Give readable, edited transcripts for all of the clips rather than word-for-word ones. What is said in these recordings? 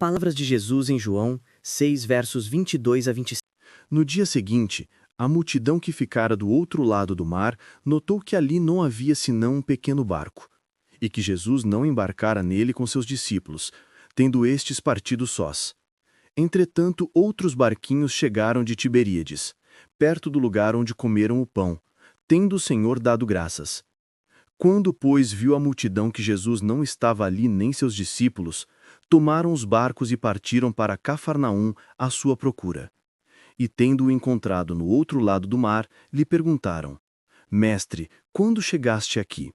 Palavras de Jesus em João 6, versos 22 a 25. No dia seguinte, a multidão que ficara do outro lado do mar notou que ali não havia senão um pequeno barco, e que Jesus não embarcara nele com seus discípulos, tendo estes partido sós. Entretanto, outros barquinhos chegaram de Tiberíades, perto do lugar onde comeram o pão, tendo o Senhor dado graças. Quando, pois, viu a multidão que Jesus não estava ali nem seus discípulos, tomaram os barcos e partiram para Cafarnaum à sua procura. E tendo-o encontrado no outro lado do mar, lhe perguntaram: Mestre, quando chegaste aqui?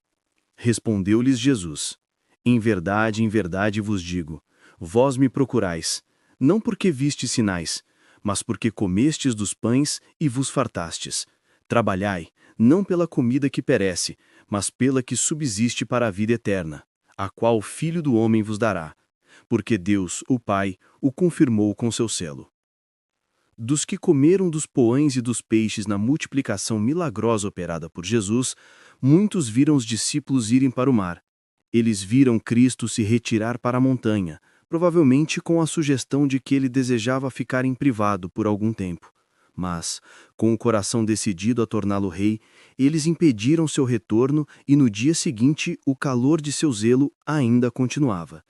Respondeu-lhes Jesus: em verdade vos digo, vós me procurais, não porque vistes sinais, mas porque comestes dos pães e vos fartastes. Trabalhai, não pela comida que perece, mas pela que subsiste para a vida eterna, a qual o Filho do Homem vos dará, porque Deus, o Pai, o confirmou com seu selo. Dos que comeram dos pães e dos peixes na multiplicação milagrosa operada por Jesus, muitos viram os discípulos irem para o mar. Eles viram Cristo se retirar para a montanha, provavelmente com a sugestão de que ele desejava ficar em privado por algum tempo. Mas, com o coração decidido a torná-lo rei, eles impediram seu retorno e no dia seguinte o calor de seu zelo ainda continuava.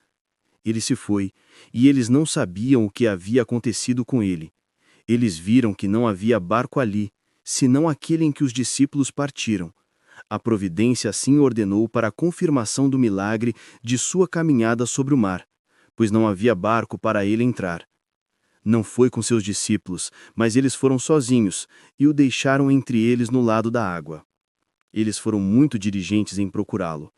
Ele se foi, e eles não sabiam o que havia acontecido com ele. Eles viram que não havia barco ali, senão aquele em que os discípulos partiram. A providência assim ordenou para a confirmação do milagre de sua caminhada sobre o mar, pois não havia barco para ele entrar. Não foi com seus discípulos, mas eles foram sozinhos e o deixaram entre eles no lado da água. Eles foram muito diligentes em procurá-lo.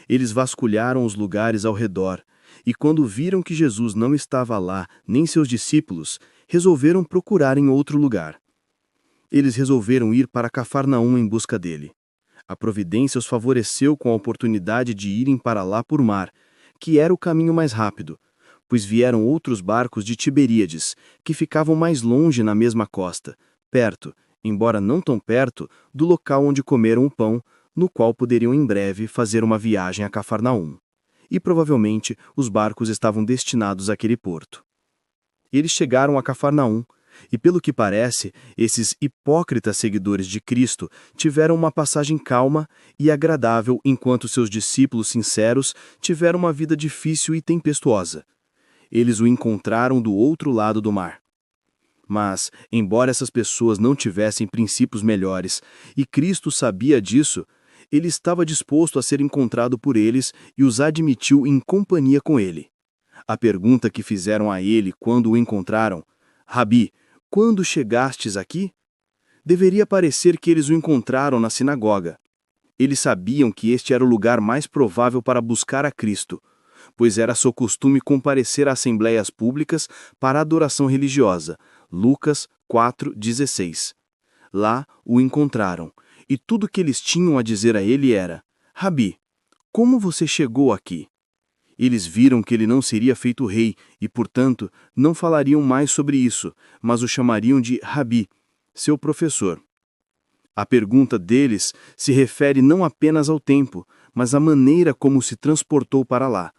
Eles vasculharam os lugares ao redor, e quando viram que Jesus não estava lá, nem seus discípulos, resolveram procurar em outro lugar. Eles resolveram ir para Cafarnaum em busca dele. A providência os favoreceu com a oportunidade de irem para lá por mar, que era o caminho mais rápido, pois vieram outros barcos de Tiberíades, que ficavam mais longe na mesma costa, perto, embora não tão perto, do local onde comeram o pão, no qual poderiam em breve fazer uma viagem a Cafarnaum. E provavelmente os barcos estavam destinados àquele porto. Eles chegaram a Cafarnaum, e pelo que parece, esses hipócritas seguidores de Cristo tiveram uma passagem calma e agradável enquanto seus discípulos sinceros tiveram uma vida difícil e tempestuosa. Eles o encontraram do outro lado do mar. Mas, embora essas pessoas não tivessem princípios melhores, e Cristo sabia disso, ele estava disposto a ser encontrado por eles e os admitiu em companhia com ele. A pergunta que fizeram a ele quando o encontraram, Rabi, quando chegastes aqui? Deveria parecer que eles o encontraram na sinagoga. Eles sabiam que este era o lugar mais provável para buscar a Cristo, pois era seu costume comparecer a assembleias públicas para adoração religiosa. Lucas 4:16. Lá o encontraram, e tudo que eles tinham a dizer a ele era: Rabi, como você chegou aqui? Eles viram que ele não seria feito rei e, portanto, não falariam mais sobre isso, mas o chamariam de Rabi, seu professor. A pergunta deles se refere não apenas ao tempo, mas à maneira como se transportou para lá.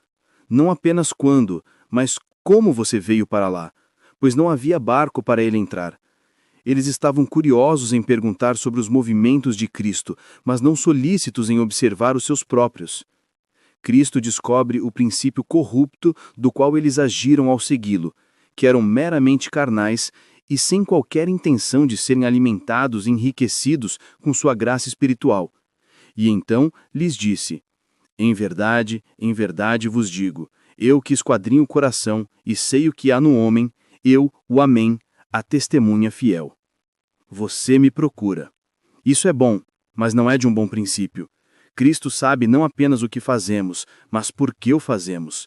Não apenas quando, mas como você veio para lá, pois não havia barco para ele entrar. Eles estavam curiosos em perguntar sobre os movimentos de Cristo, mas não solícitos em observar os seus próprios. Cristo descobre o princípio corrupto do qual eles agiram ao segui-lo, que eram meramente carnais e sem qualquer intenção de serem alimentados e enriquecidos com sua graça espiritual. E então lhes disse: em verdade vos digo, eu que esquadrinho o coração e sei o que há no homem, eu, o Amém, a testemunha fiel. Você me procura. Isso é bom, mas não é de um bom princípio. Cristo sabe não apenas o que fazemos, mas por que o fazemos.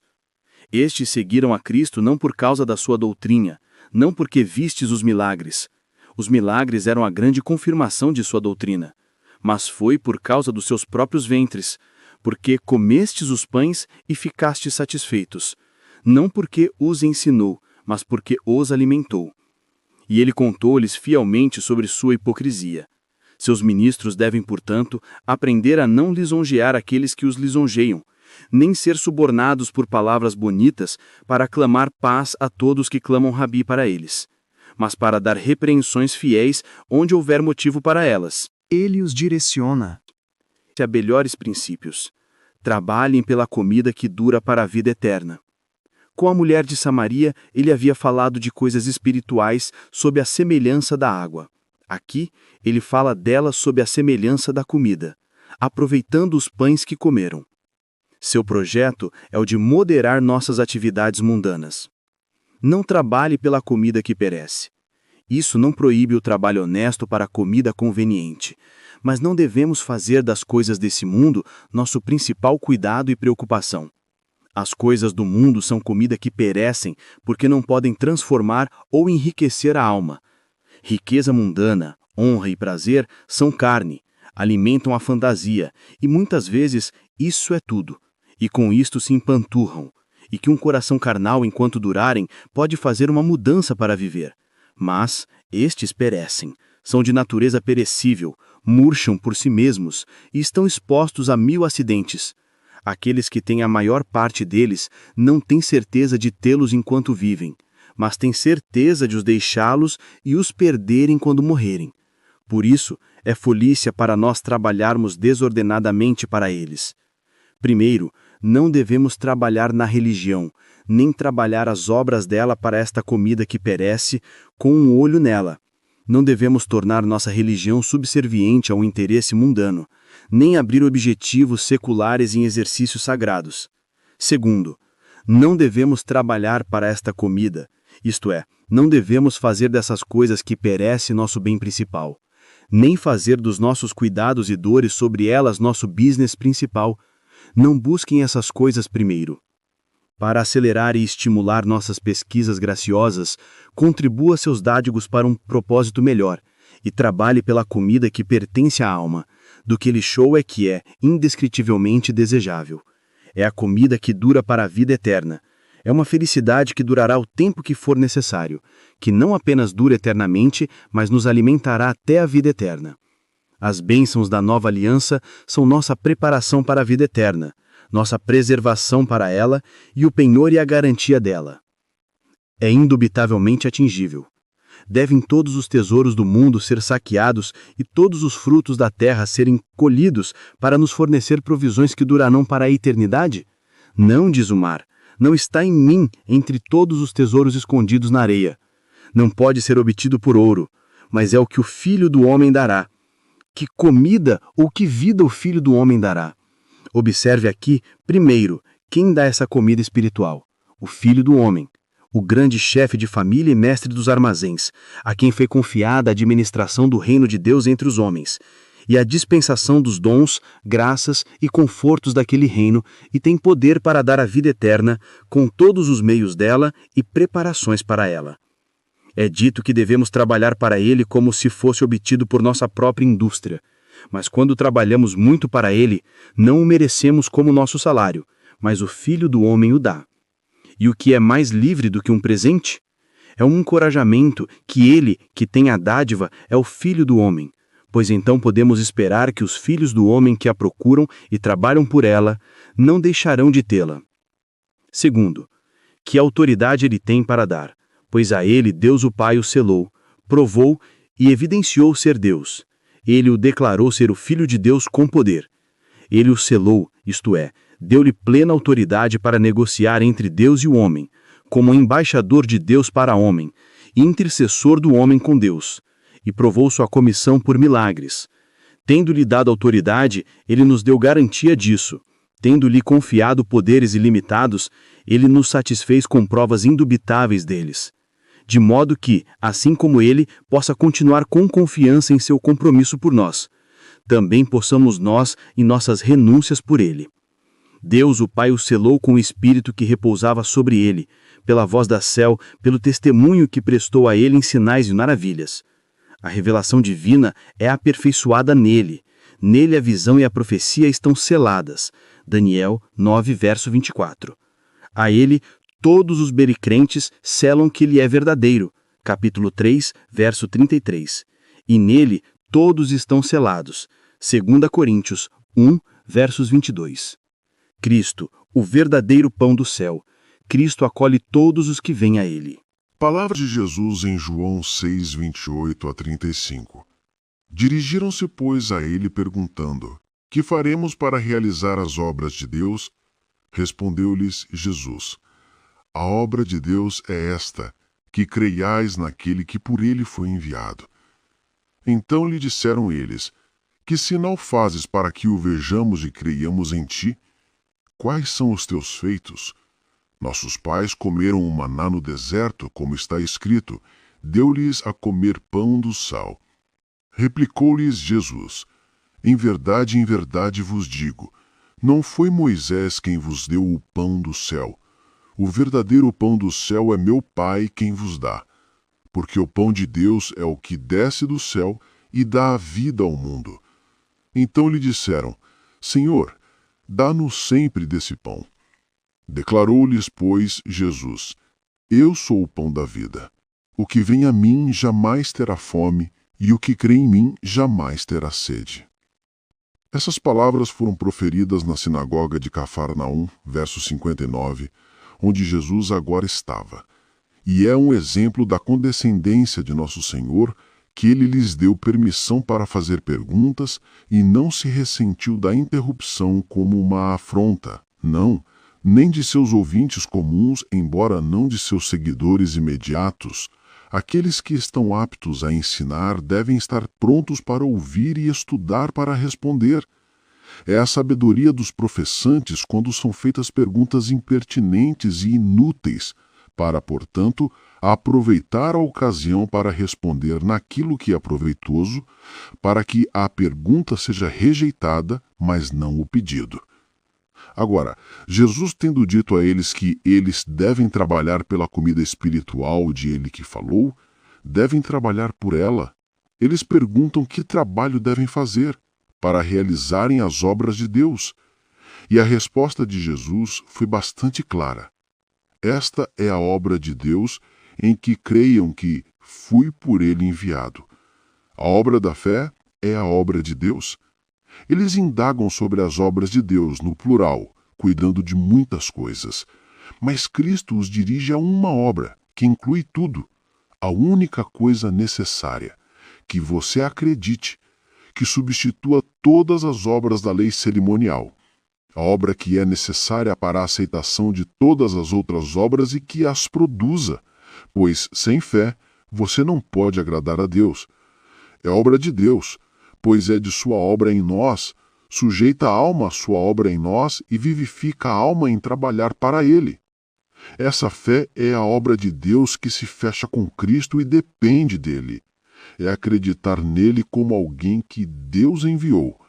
Estes seguiram a Cristo não por causa da sua doutrina, não porque vistes os milagres. Os milagres eram a grande confirmação de sua doutrina, mas foi por causa dos seus próprios ventres, porque comestes os pães e ficastes satisfeitos, não porque os ensinou, mas porque os alimentou. E ele contou-lhes fielmente sobre sua hipocrisia. Seus ministros devem, portanto, aprender a não lisonjear aqueles que os lisonjeiam, nem ser subornados por palavras bonitas para clamar paz a todos que clamam Rabi para eles, mas para dar repreensões fiéis onde houver motivo para elas. Ele os direciona A melhores princípios. Trabalhem pela comida que dura para a vida eterna. Com a mulher de Samaria, ele havia falado de coisas espirituais sob a semelhança da água. Aqui, ele fala delas sob a semelhança da comida, aproveitando os pães que comeram. Seu projeto é o de moderar nossas atividades mundanas. Não trabalhe pela comida que perece. Isso não proíbe o trabalho honesto para a comida conveniente, mas não devemos fazer das coisas desse mundo nosso principal cuidado e preocupação. As coisas do mundo são comida que perecem porque não podem transformar ou enriquecer a alma. Riqueza mundana, honra e prazer são carne, alimentam a fantasia, e muitas vezes isso é tudo, e com isto se empanturram, e que um coração carnal, enquanto durarem, pode fazer uma mudança para viver. Mas estes perecem, são de natureza perecível, murcham por si mesmos e estão expostos a 1000 acidentes. Aqueles que têm a maior parte deles não têm certeza de tê-los enquanto vivem, mas têm certeza de os deixá-los e os perderem quando morrerem. Por isso, é folícia para nós trabalharmos desordenadamente para eles. Primeiro, não devemos trabalhar na religião, nem trabalhar as obras dela para esta comida que perece, com um olho nela. Não devemos tornar nossa religião subserviente ao interesse mundano, nem abrir objetivos seculares em exercícios sagrados. Segundo, não devemos trabalhar para esta comida, isto é, não devemos fazer dessas coisas que perece nosso bem principal, nem fazer dos nossos cuidados e dores sobre elas nosso business principal. Não busquem essas coisas primeiro. Para acelerar e estimular nossas pesquisas graciosas, contribua seus dádigos para um propósito melhor e trabalhe pela comida que pertence à alma, do que lixou é que é indescritivelmente desejável. É a comida que dura para a vida eterna. É uma felicidade que durará o tempo que for necessário, que não apenas dura eternamente, mas nos alimentará até a vida eterna. As bênçãos da nova aliança são nossa preparação para a vida eterna, nossa preservação para ela e o penhor e a garantia dela. É indubitavelmente atingível. Devem todos os tesouros do mundo ser saqueados e todos os frutos da terra serem colhidos para nos fornecer provisões que durarão para a eternidade? Não, diz o mar, não está em mim entre todos os tesouros escondidos na areia. Não pode ser obtido por ouro, mas é o que o Filho do Homem dará. Que comida ou que vida o Filho do Homem dará? Observe aqui, primeiro, quem dá essa comida espiritual? O Filho do Homem, o grande chefe de família e mestre dos armazéns, a quem foi confiada a administração do reino de Deus entre os homens, e a dispensação dos dons, graças e confortos daquele reino, e tem poder para dar a vida eterna, com todos os meios dela e preparações para ela. É dito que devemos trabalhar para ele como se fosse obtido por nossa própria indústria. Mas quando trabalhamos muito para ele, não o merecemos como nosso salário, mas o Filho do Homem o dá. E o que é mais livre do que um presente? É um encorajamento que ele, que tem a dádiva, é o Filho do Homem, pois então podemos esperar que os filhos do homem que a procuram e trabalham por ela, não deixarão de tê-la. Segundo, que autoridade ele tem para dar, pois a ele Deus o Pai o selou, provou e evidenciou ser Deus. Ele o declarou ser o Filho de Deus com poder. Ele o selou, isto é, deu-lhe plena autoridade para negociar entre Deus e o homem, como embaixador de Deus para homem, e intercessor do homem com Deus, e provou sua comissão por milagres. Tendo-lhe dado autoridade, ele nos deu garantia disso. Tendo-lhe confiado poderes ilimitados, ele nos satisfez com provas indubitáveis deles, de modo que, assim como ele, possa continuar com confiança em seu compromisso por nós, também possamos nós em nossas renúncias por ele. Deus, o Pai, o selou com o Espírito que repousava sobre ele, pela voz da céu, pelo testemunho que prestou a ele em sinais e maravilhas. A revelação divina é aperfeiçoada nele. Nele a visão e a profecia estão seladas. Daniel 9, verso 24. A ele, todos os bericrentes selam que ele é verdadeiro. Capítulo 3, verso 33. E nele todos estão selados. 2 Coríntios 1, versos 22. Cristo, o verdadeiro pão do céu. Cristo acolhe todos os que vêm a ele. Palavras de Jesus em João 6, 28 a 35. Dirigiram-se, pois, a ele perguntando: Que faremos para realizar as obras de Deus? Respondeu-lhes Jesus: A obra de Deus é esta, que creiais naquele que por ele foi enviado. Então lhe disseram eles: Que sinal fazes para que o vejamos e creiamos em ti? Quais são os teus feitos? Nossos pais comeram o maná no deserto, como está escrito: Deu-lhes a comer pão do céu. Replicou-lhes Jesus: em verdade vos digo, não foi Moisés quem vos deu o pão do céu. O verdadeiro pão do céu é meu Pai quem vos dá. Porque o pão de Deus é o que desce do céu e dá a vida ao mundo. Então lhe disseram: Senhor, dá-nos sempre desse pão. Declarou-lhes, pois, Jesus: Eu sou o pão da vida. O que vem a mim jamais terá fome, e o que crê em mim jamais terá sede. Essas palavras foram proferidas na sinagoga de Cafarnaum, verso 59, onde Jesus agora estava. E é um exemplo da condescendência de nosso Senhor, que ele lhes deu permissão para fazer perguntas e não se ressentiu da interrupção como uma afronta. Não, nem de seus ouvintes comuns, embora não de seus seguidores imediatos. Aqueles que estão aptos a ensinar devem estar prontos para ouvir e estudar para responder. É a sabedoria dos professantes quando são feitas perguntas impertinentes e inúteis, para, portanto, aproveitar a ocasião para responder naquilo que é proveitoso, para que a pergunta seja rejeitada, mas não o pedido. Agora, Jesus tendo dito a eles que eles devem trabalhar pela comida espiritual de ele que falou, devem trabalhar por ela. Eles perguntam que trabalho devem fazer para realizarem as obras de Deus. E a resposta de Jesus foi bastante clara. Esta é a obra de Deus, em que creiam que fui por ele enviado. A obra da fé é a obra de Deus. Eles indagam sobre as obras de Deus no plural, cuidando de muitas coisas. Mas Cristo os dirige a uma obra, que inclui tudo. A única coisa necessária, que você acredite, que substitua todas as obras da lei cerimonial. A obra que é necessária para a aceitação de todas as outras obras e que as produza, pois, sem fé, você não pode agradar a Deus. É obra de Deus, pois é de sua obra em nós, sujeita a alma à sua obra em nós e vivifica a alma em trabalhar para Ele. Essa fé é a obra de Deus que se fecha com Cristo e depende dele. É acreditar nele como alguém que Deus enviou,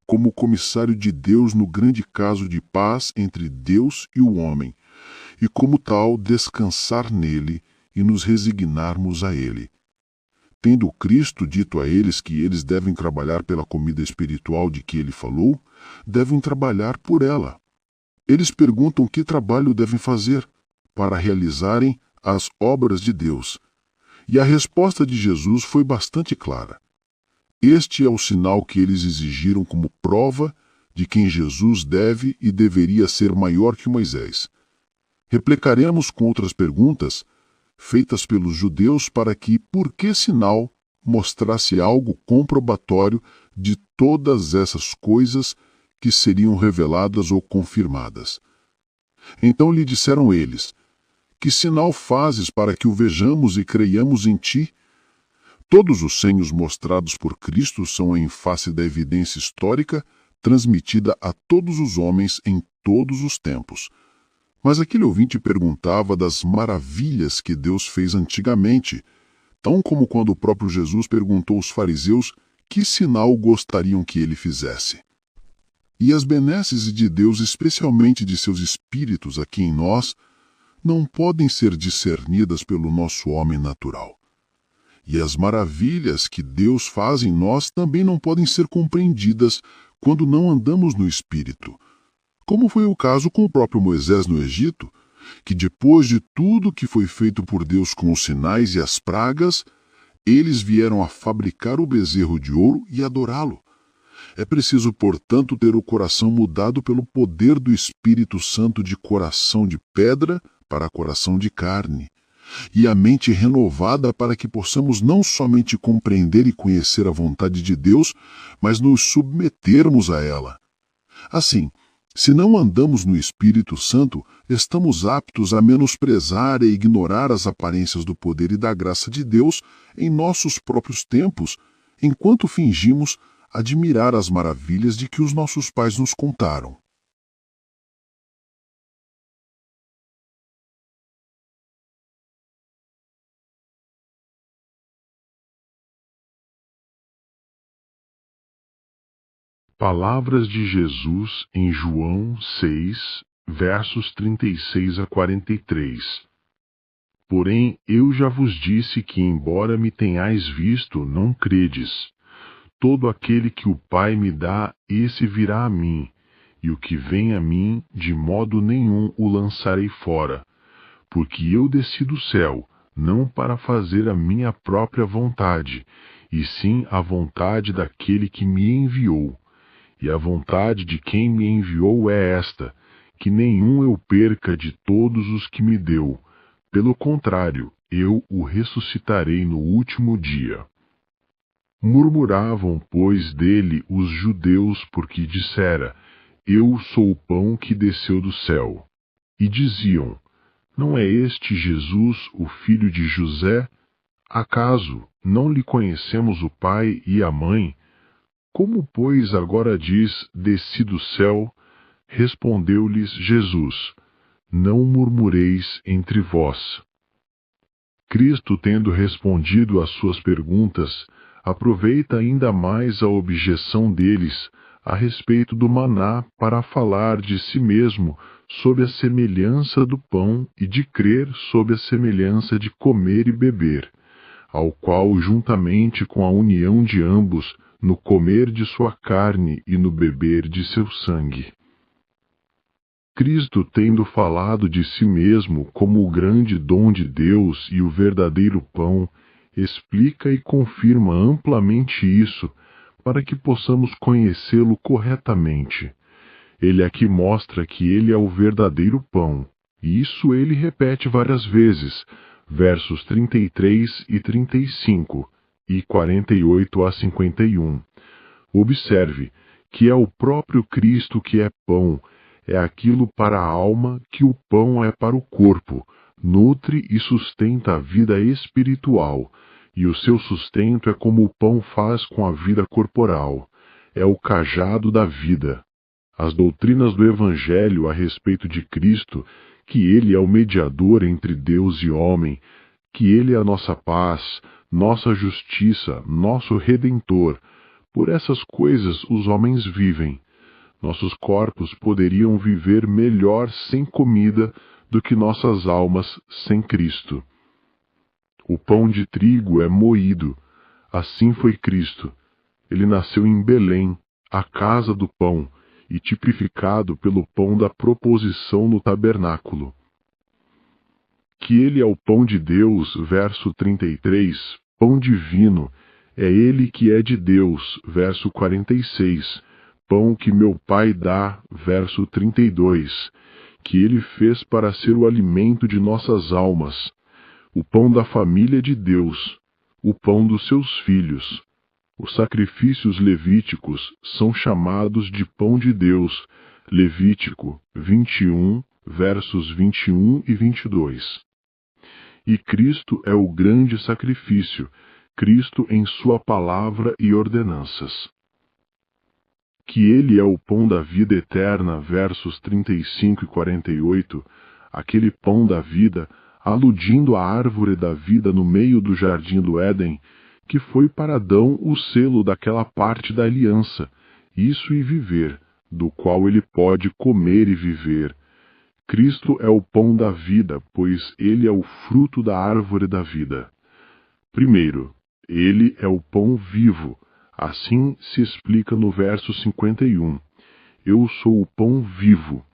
como comissário de Deus no grande caso de paz entre Deus e o homem, e como tal descansar nele e nos resignarmos a ele. Tendo Cristo dito a eles que eles devem trabalhar pela comida espiritual de que ele falou, devem trabalhar por ela. Eles perguntam que trabalho devem fazer para realizarem as obras de Deus. E a resposta de Jesus foi bastante clara. Este é o sinal que eles exigiram como prova de quem Jesus deve e deveria ser maior que Moisés. Replicaremos com outras perguntas feitas pelos judeus para que, por que sinal, mostrasse algo comprobatório de todas essas coisas que seriam reveladas ou confirmadas. Então lhe disseram eles: Que sinal fazes para que o vejamos e creiamos em ti? Todos os senhos mostrados por Cristo são em face da evidência histórica transmitida a todos os homens em todos os tempos. Mas aquele ouvinte perguntava das maravilhas que Deus fez antigamente, tão como quando o próprio Jesus perguntou aos fariseus que sinal gostariam que ele fizesse. E as benesses de Deus, especialmente de seus espíritos aqui em nós, não podem ser discernidas pelo nosso homem natural. E as maravilhas que Deus faz em nós também não podem ser compreendidas quando não andamos no Espírito. Como foi o caso com o próprio Moisés no Egito, que depois de tudo que foi feito por Deus com os sinais e as pragas, eles vieram a fabricar o bezerro de ouro e adorá-lo. É preciso, portanto, ter o coração mudado pelo poder do Espírito Santo de coração de pedra para coração de carne, e a mente renovada para que possamos não somente compreender e conhecer a vontade de Deus, mas nos submetermos a ela. Assim, se não andamos no Espírito Santo, estamos aptos a menosprezar e ignorar as aparências do poder e da graça de Deus em nossos próprios tempos, enquanto fingimos admirar as maravilhas de que os nossos pais nos contaram. Palavras de Jesus em João 6, versos 36 a 43. Porém, eu já vos disse que, embora me tenhais visto, não credes. Todo aquele que o Pai me dá, esse virá a mim, e o que vem a mim, de modo nenhum o lançarei fora. Porque eu desci do céu, não para fazer a minha própria vontade, e sim a vontade daquele que me enviou. E a vontade de quem me enviou é esta, que nenhum eu perca de todos os que me deu. Pelo contrário, eu o ressuscitarei no último dia. Murmuravam, pois, dele os judeus, porque dissera, eu sou o pão que desceu do céu. E diziam, não é este Jesus, o filho de José? Acaso não lhe conhecemos o pai e a mãe? Como, pois, agora diz, desci do céu? Respondeu-lhes Jesus, não murmureis entre vós. Cristo, tendo respondido às suas perguntas, aproveita ainda mais a objeção deles a respeito do maná para falar de si mesmo sob a semelhança do pão e de crer sob a semelhança de comer e beber, ao qual, juntamente com a união de ambos, no comer de sua carne e no beber de seu sangue. Cristo, tendo falado de si mesmo como o grande dom de Deus e o verdadeiro pão, explica e confirma amplamente isso, para que possamos conhecê-lo corretamente. Ele aqui mostra que ele é o verdadeiro pão, e isso ele repete várias vezes, versos 33 e 35, e 48 a 51. Observe que é o próprio Cristo que é pão, é aquilo para a alma que o pão é para o corpo, nutre e sustenta a vida espiritual, e o seu sustento é como o pão faz com a vida corporal, é o cajado da vida. As doutrinas do Evangelho a respeito de Cristo, que ele é o mediador entre Deus e homem, que ele é a nossa paz, nossa justiça, nosso Redentor. Por essas coisas os homens vivem. Nossos corpos poderiam viver melhor sem comida do que nossas almas sem Cristo. O pão de trigo é moído. Assim foi Cristo. Ele nasceu em Belém, a casa do pão, e tipificado pelo pão da proposição no tabernáculo. Que ele é o pão de Deus, verso 33, pão divino, é ele que é de Deus, verso 46, pão que meu Pai dá, verso 32, que ele fez para ser o alimento de nossas almas, o pão da família de Deus, o pão dos seus filhos. Os sacrifícios levíticos são chamados de pão de Deus, Levítico 21, versos 21 e 22. E Cristo é o grande sacrifício, Cristo em sua palavra e ordenanças. Que ele é o pão da vida eterna, versos 35 e 48, aquele pão da vida, aludindo à árvore da vida no meio do jardim do Éden, que foi para Adão o selo daquela parte da aliança, isso e viver, do qual ele pode comer e viver. Cristo é o pão da vida, pois ele é o fruto da árvore da vida. Primeiro, ele é o pão vivo, assim se explica no verso 51. Eu sou o pão vivo.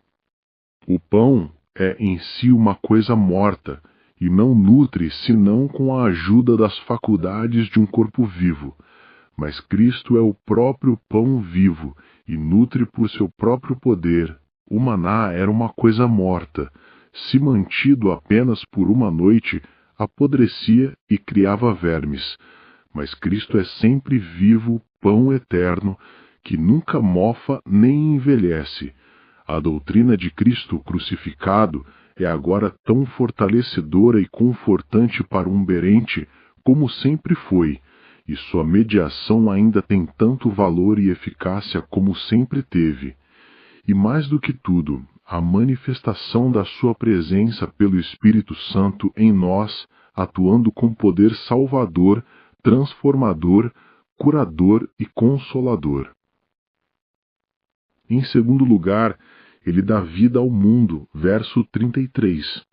O pão é em si uma coisa morta, e não nutre senão com a ajuda das faculdades de um corpo vivo. mas Cristo é o próprio pão vivo e nutre por seu próprio poder. O maná era uma coisa morta. Se mantido apenas por uma noite, apodrecia e criava vermes. Mas Cristo é sempre vivo, pão eterno, que nunca mofa nem envelhece. A doutrina de Cristo crucificado é agora tão fortalecedora e confortante para um berente como sempre foi, e sua mediação ainda tem tanto valor e eficácia como sempre teve. E mais do que tudo, a manifestação da sua presença pelo Espírito Santo em nós, atuando com poder salvador, transformador, curador e consolador. Em segundo lugar, ele dá vida ao mundo, verso 33.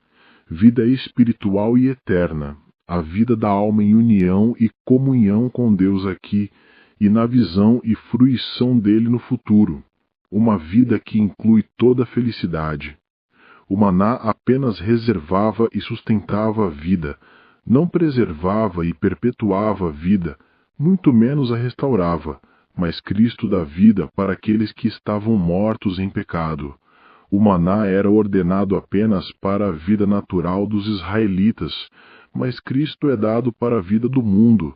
Vida espiritual e eterna, a vida da alma em união e comunhão com Deus aqui, e na visão e fruição dele no futuro. Uma vida que inclui toda a felicidade. O maná apenas reservava e sustentava a vida, não preservava e perpetuava a vida, muito menos a restaurava, mas Cristo dá vida para aqueles que estavam mortos em pecado. O maná era ordenado apenas para a vida natural dos israelitas, mas Cristo é dado para a vida do mundo.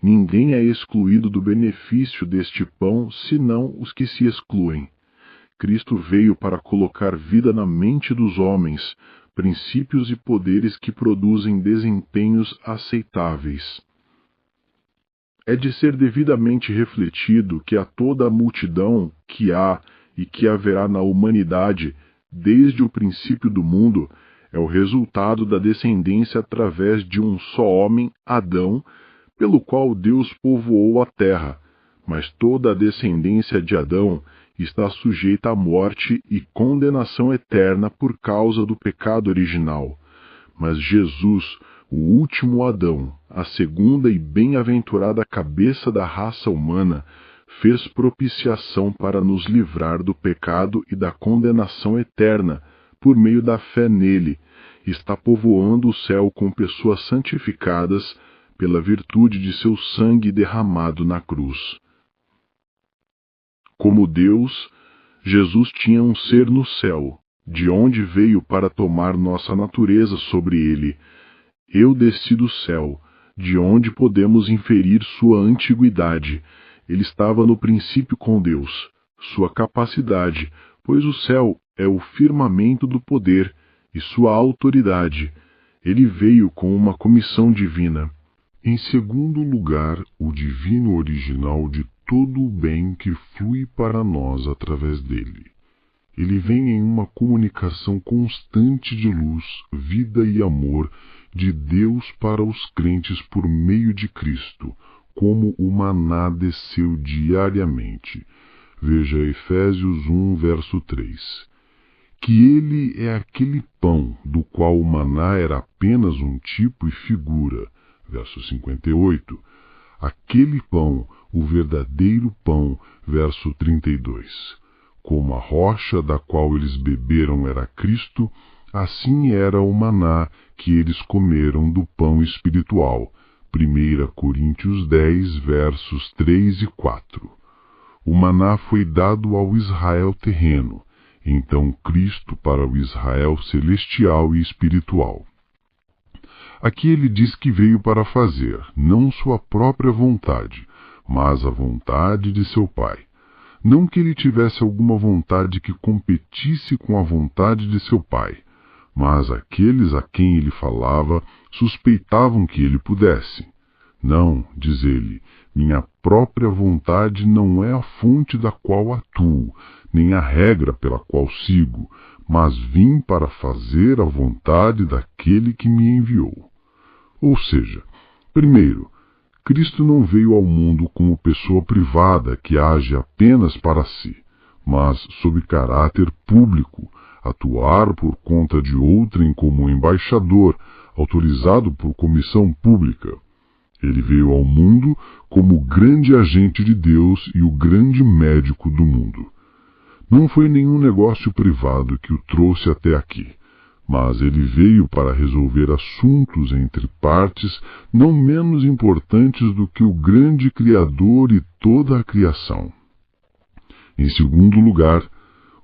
Ninguém é excluído do benefício deste pão, senão os que se excluem. Cristo veio para colocar vida na mente dos homens, princípios e poderes que produzem desempenhos aceitáveis. É de ser devidamente refletido que a toda a multidão que há e que haverá na humanidade, desde o princípio do mundo, é o resultado da descendência através de um só homem, Adão, pelo qual Deus povoou a terra, mas toda a descendência de Adão está sujeita à morte e condenação eterna por causa do pecado original. Mas Jesus, o último Adão, a segunda e bem-aventurada cabeça da raça humana, fez propiciação para nos livrar do pecado e da condenação eterna, por meio da fé nele. Está povoando o céu com pessoas santificadas pela virtude de seu sangue derramado na cruz. Como Deus, Jesus tinha um ser no céu, de onde veio para tomar nossa natureza sobre ele. Eu desci do céu, de onde podemos inferir sua antiguidade. Ele estava no princípio com Deus, sua capacidade, pois o céu é o firmamento do poder, e sua autoridade. Ele veio com uma comissão divina. Em segundo lugar, o divino original de todo o bem que flui para nós através dele. Ele vem em uma comunicação constante de luz, vida e amor de Deus para os crentes por meio de Cristo, como o maná desceu diariamente. Veja Efésios 1, verso 3. Que ele é aquele pão do qual o maná era apenas um tipo e figura. Verso 58. Aquele pão, o verdadeiro pão. Verso 32. Como a rocha da qual eles beberam era Cristo, assim era o maná que eles comeram do pão espiritual. 1 Coríntios 10, versos 3 e 4. O maná foi dado ao Israel terreno, então Cristo para o Israel celestial e espiritual. Aqui ele diz que veio para fazer, não sua própria vontade, mas a vontade de seu Pai. Não que ele tivesse alguma vontade que competisse com a vontade de seu Pai, mas aqueles a quem ele falava suspeitavam que ele pudesse. Não, diz ele, minha própria vontade não é a fonte da qual atuo, nem a regra pela qual sigo, mas vim para fazer a vontade daquele que me enviou. Ou seja, primeiro, Cristo não veio ao mundo como pessoa privada que age apenas para si, mas sob caráter público, atuar por conta de outrem como embaixador, autorizado por comissão pública. Ele veio ao mundo como o grande agente de Deus e o grande médico do mundo. Não foi nenhum negócio privado que o trouxe até aqui. mas ele veio para resolver assuntos entre partes não menos importantes do que o grande Criador e toda a criação. Em segundo lugar,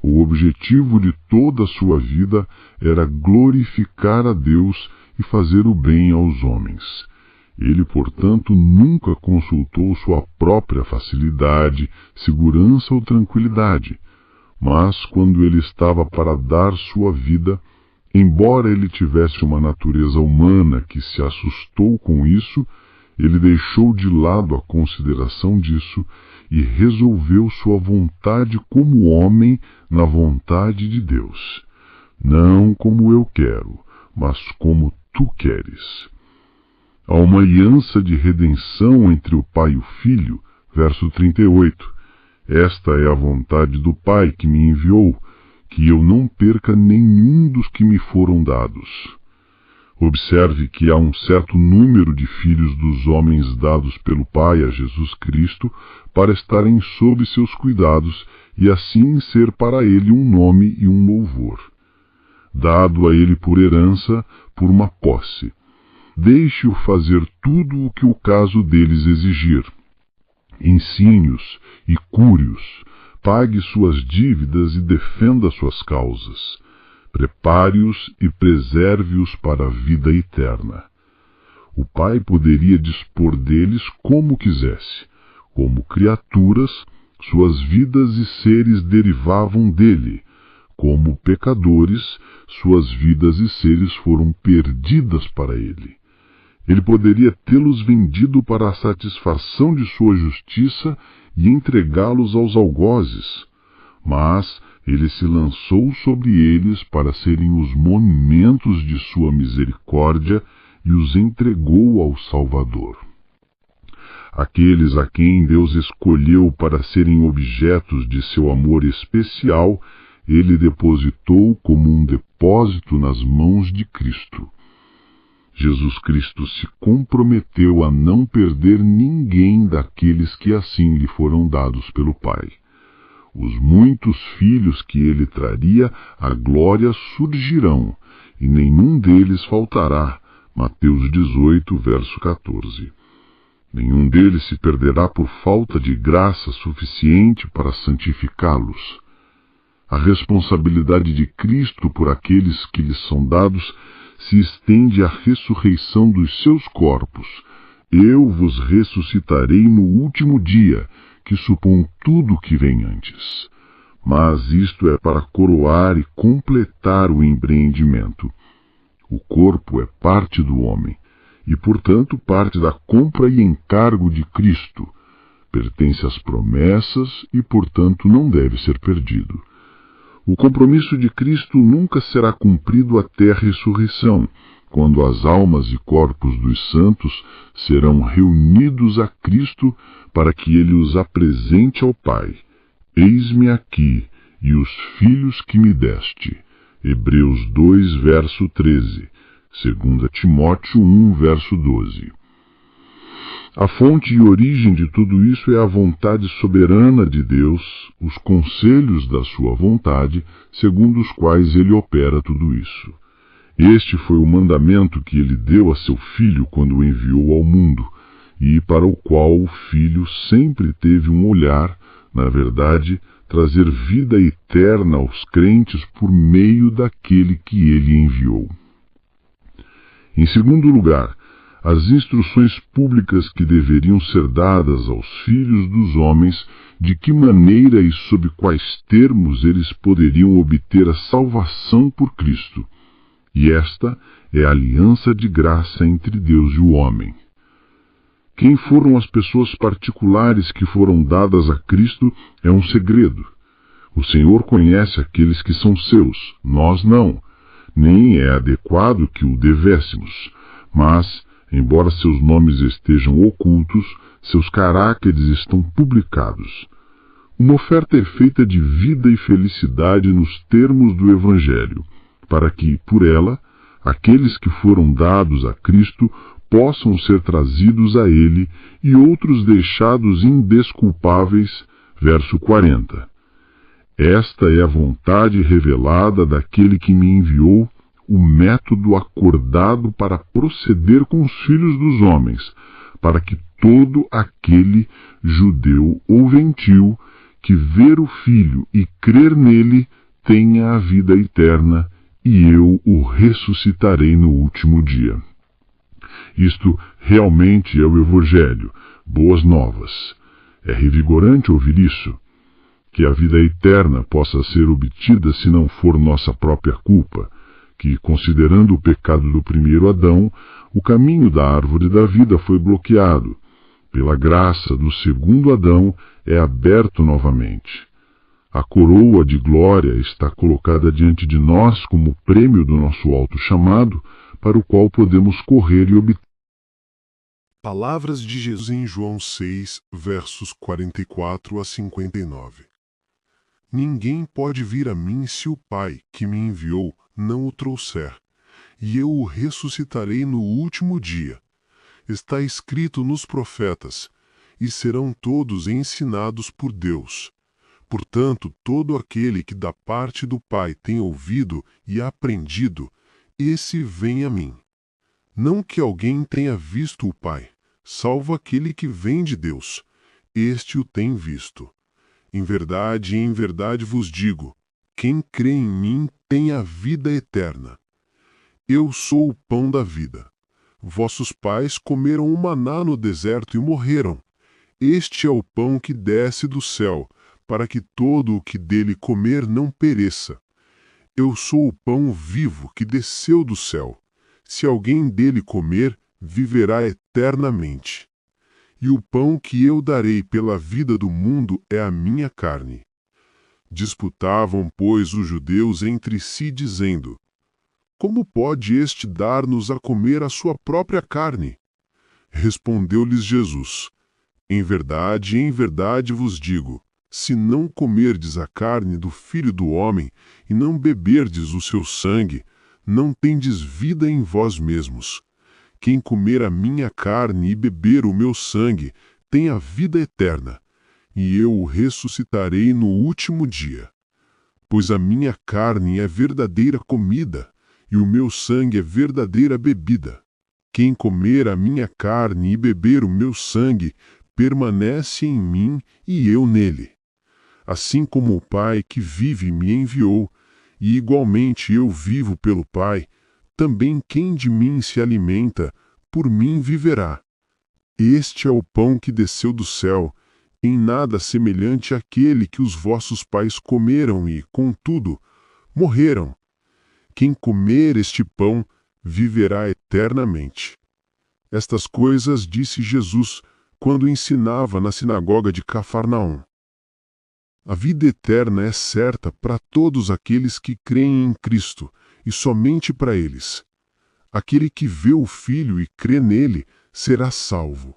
o objetivo de toda a sua vida era glorificar a Deus e fazer o bem aos homens. Ele, portanto, nunca consultou sua própria facilidade, segurança ou tranquilidade, mas quando ele estava para dar sua vida, embora ele tivesse uma natureza humana que se assustou com isso, ele deixou de lado a consideração disso e resolveu sua vontade como homem na vontade de Deus. Não como eu quero, mas como tu queres. Há uma aliança de redenção entre o Pai e o Filho, verso 38. Esta é a vontade do Pai que me enviou, que eu não perca nenhum dos que me foram dados. Observe que há um certo número de filhos dos homens dados pelo Pai a Jesus Cristo para estarem sob seus cuidados e assim ser para ele um nome e um louvor. Dado a ele por herança, por uma posse. Deixe-o fazer tudo o que o caso deles exigir. Ensine-os e cure-os, pague suas dívidas e defenda suas causas. Prepare-os e preserve-os para a vida eterna. O Pai poderia dispor deles como quisesse. Como criaturas, suas vidas e seres derivavam dele. Como pecadores, suas vidas e seres foram perdidas para ele. Ele poderia tê-los vendido para a satisfação de sua justiça e entregá-los aos algozes, mas ele se lançou sobre eles para serem os monumentos de sua misericórdia e os entregou ao Salvador. Aqueles a quem Deus escolheu para serem objetos de seu amor especial, ele depositou como um depósito nas mãos de Cristo. Jesus Cristo se comprometeu a não perder ninguém daqueles que assim lhe foram dados pelo Pai. Os muitos filhos que ele traria à glória surgirão, e nenhum deles faltará. Mateus 18, verso 14. Nenhum deles se perderá por falta de graça suficiente para santificá-los. A responsabilidade de Cristo por aqueles que lhes são dados se estende à ressurreição dos seus corpos. Eu vos ressuscitarei no último dia, que supõe tudo o que vem antes. Mas isto é para coroar e completar o empreendimento. O corpo é parte do homem, e portanto parte da compra e encargo de Cristo. Pertence às promessas e portanto não deve ser perdido. O compromisso de Cristo nunca será cumprido até a ressurreição, quando as almas e corpos dos santos serão reunidos a Cristo para que ele os apresente ao Pai. Eis-me aqui e os filhos que me deste. Hebreus 2, verso 13. 2 Timóteo 1, verso 12. A fonte e origem de tudo isso é a vontade soberana de Deus, os conselhos da sua vontade, segundo os quais ele opera tudo isso. Este foi o mandamento que ele deu a seu Filho quando o enviou ao mundo, e para o qual o Filho sempre teve um olhar, na verdade, trazer vida eterna aos crentes por meio daquele que ele enviou. Em segundo lugar, as instruções públicas que deveriam ser dadas aos filhos dos homens, de que maneira e sob quais termos eles poderiam obter a salvação por Cristo. E esta é a aliança de graça entre Deus e o homem. Quem foram as pessoas particulares que foram dadas a Cristo é um segredo. O Senhor conhece aqueles que são seus, nós não, nem é adequado que o devêssemos, mas embora seus nomes estejam ocultos, seus caracteres estão publicados. Uma oferta é feita de vida e felicidade nos termos do Evangelho, para que, por ela, aqueles que foram dados a Cristo possam ser trazidos a Ele e outros deixados indesculpáveis. Verso 40. Esta é a vontade revelada daquele que me enviou, o método acordado para proceder com os filhos dos homens, para que todo aquele judeu ou gentil que ver o Filho e crer nele tenha a vida eterna, e eu o ressuscitarei no último dia. Isto realmente é o Evangelho, boas novas. É revigorante ouvir isso. Que a vida eterna possa ser obtida se não for nossa própria culpa, que, considerando o pecado do primeiro Adão, o caminho da árvore da vida foi bloqueado. Pela graça do segundo Adão é aberto novamente. A coroa de glória está colocada diante de nós como prêmio do nosso alto chamado, para o qual podemos correr e obter. Palavras de Jesus em João 6, versos 44 a 59. Ninguém pode vir a mim se o Pai, que me enviou, não o trouxer, e eu o ressuscitarei no último dia. Está escrito nos profetas, e serão todos ensinados por Deus. Portanto, todo aquele que da parte do Pai tem ouvido e aprendido, esse vem a mim. Não que alguém tenha visto o Pai, salvo aquele que vem de Deus. Este o tem visto. Em verdade vos digo, quem crê em mim tem a vida eterna. Eu sou o pão da vida. Vossos pais comeram o maná no deserto e morreram. Este é o pão que desce do céu, para que todo o que dele comer não pereça. Eu sou o pão vivo que desceu do céu. Se alguém dele comer, viverá eternamente. E o pão que eu darei pela vida do mundo é a minha carne. Disputavam, pois, os judeus entre si, dizendo: Como pode este dar-nos a comer a sua própria carne? Respondeu-lhes Jesus: em verdade vos digo, se não comerdes a carne do Filho do Homem e não beberdes o seu sangue, não tendes vida em vós mesmos. Quem comer a minha carne e beber o meu sangue tem a vida eterna, e eu o ressuscitarei no último dia. Pois a minha carne é verdadeira comida, e o meu sangue é verdadeira bebida. Quem comer a minha carne e beber o meu sangue permanece em mim e eu nele. Assim como o Pai que vive me enviou, e igualmente eu vivo pelo Pai, também quem de mim se alimenta, por mim viverá. Este é o pão que desceu do céu, em nada semelhante àquele que os vossos pais comeram e, contudo, morreram. Quem comer este pão viverá eternamente. Estas coisas disse Jesus quando ensinava na sinagoga de Cafarnaum. A vida eterna é certa para todos aqueles que creem em Cristo, e somente para eles. Aquele que vê o Filho e crê nele será salvo.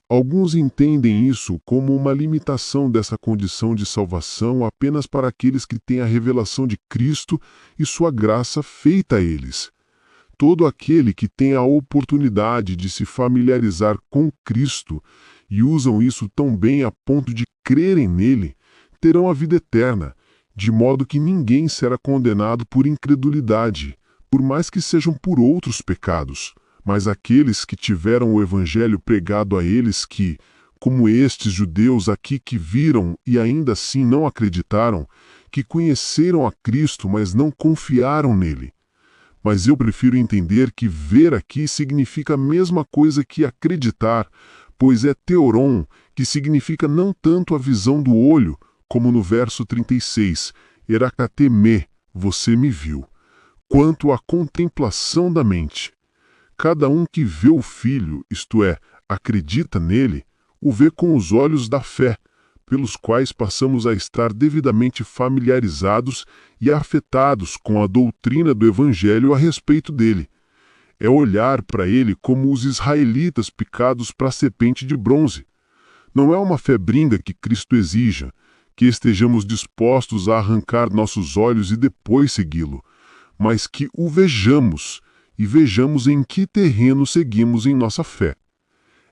Alguns entendem isso como uma limitação dessa condição de salvação apenas para aqueles que têm a revelação de Cristo e sua graça feita a eles. Todo aquele que tem a oportunidade de se familiarizar com Cristo e usam isso tão bem a ponto de crerem nele, terão a vida eterna, de modo que ninguém será condenado por incredulidade, por mais que sejam por outros pecados. Mas aqueles que tiveram o Evangelho pregado a eles que, como estes judeus aqui que viram e ainda assim não acreditaram, que conheceram a Cristo, mas não confiaram nele. Mas eu prefiro entender que ver aqui significa a mesma coisa que acreditar, pois é theoron, que significa não tanto a visão do olho, como no verso 36, erakateme, você me viu, quanto a contemplação da mente. Cada um que vê o Filho, isto é, acredita nele, o vê com os olhos da fé, pelos quais passamos a estar devidamente familiarizados e afetados com a doutrina do Evangelho a respeito dele. É olhar para ele como os israelitas picados para a serpente de bronze. Não é uma fé brinda que Cristo exija, que estejamos dispostos a arrancar nossos olhos e depois segui-lo, mas que o vejamos, e vejamos em que terreno seguimos em nossa fé.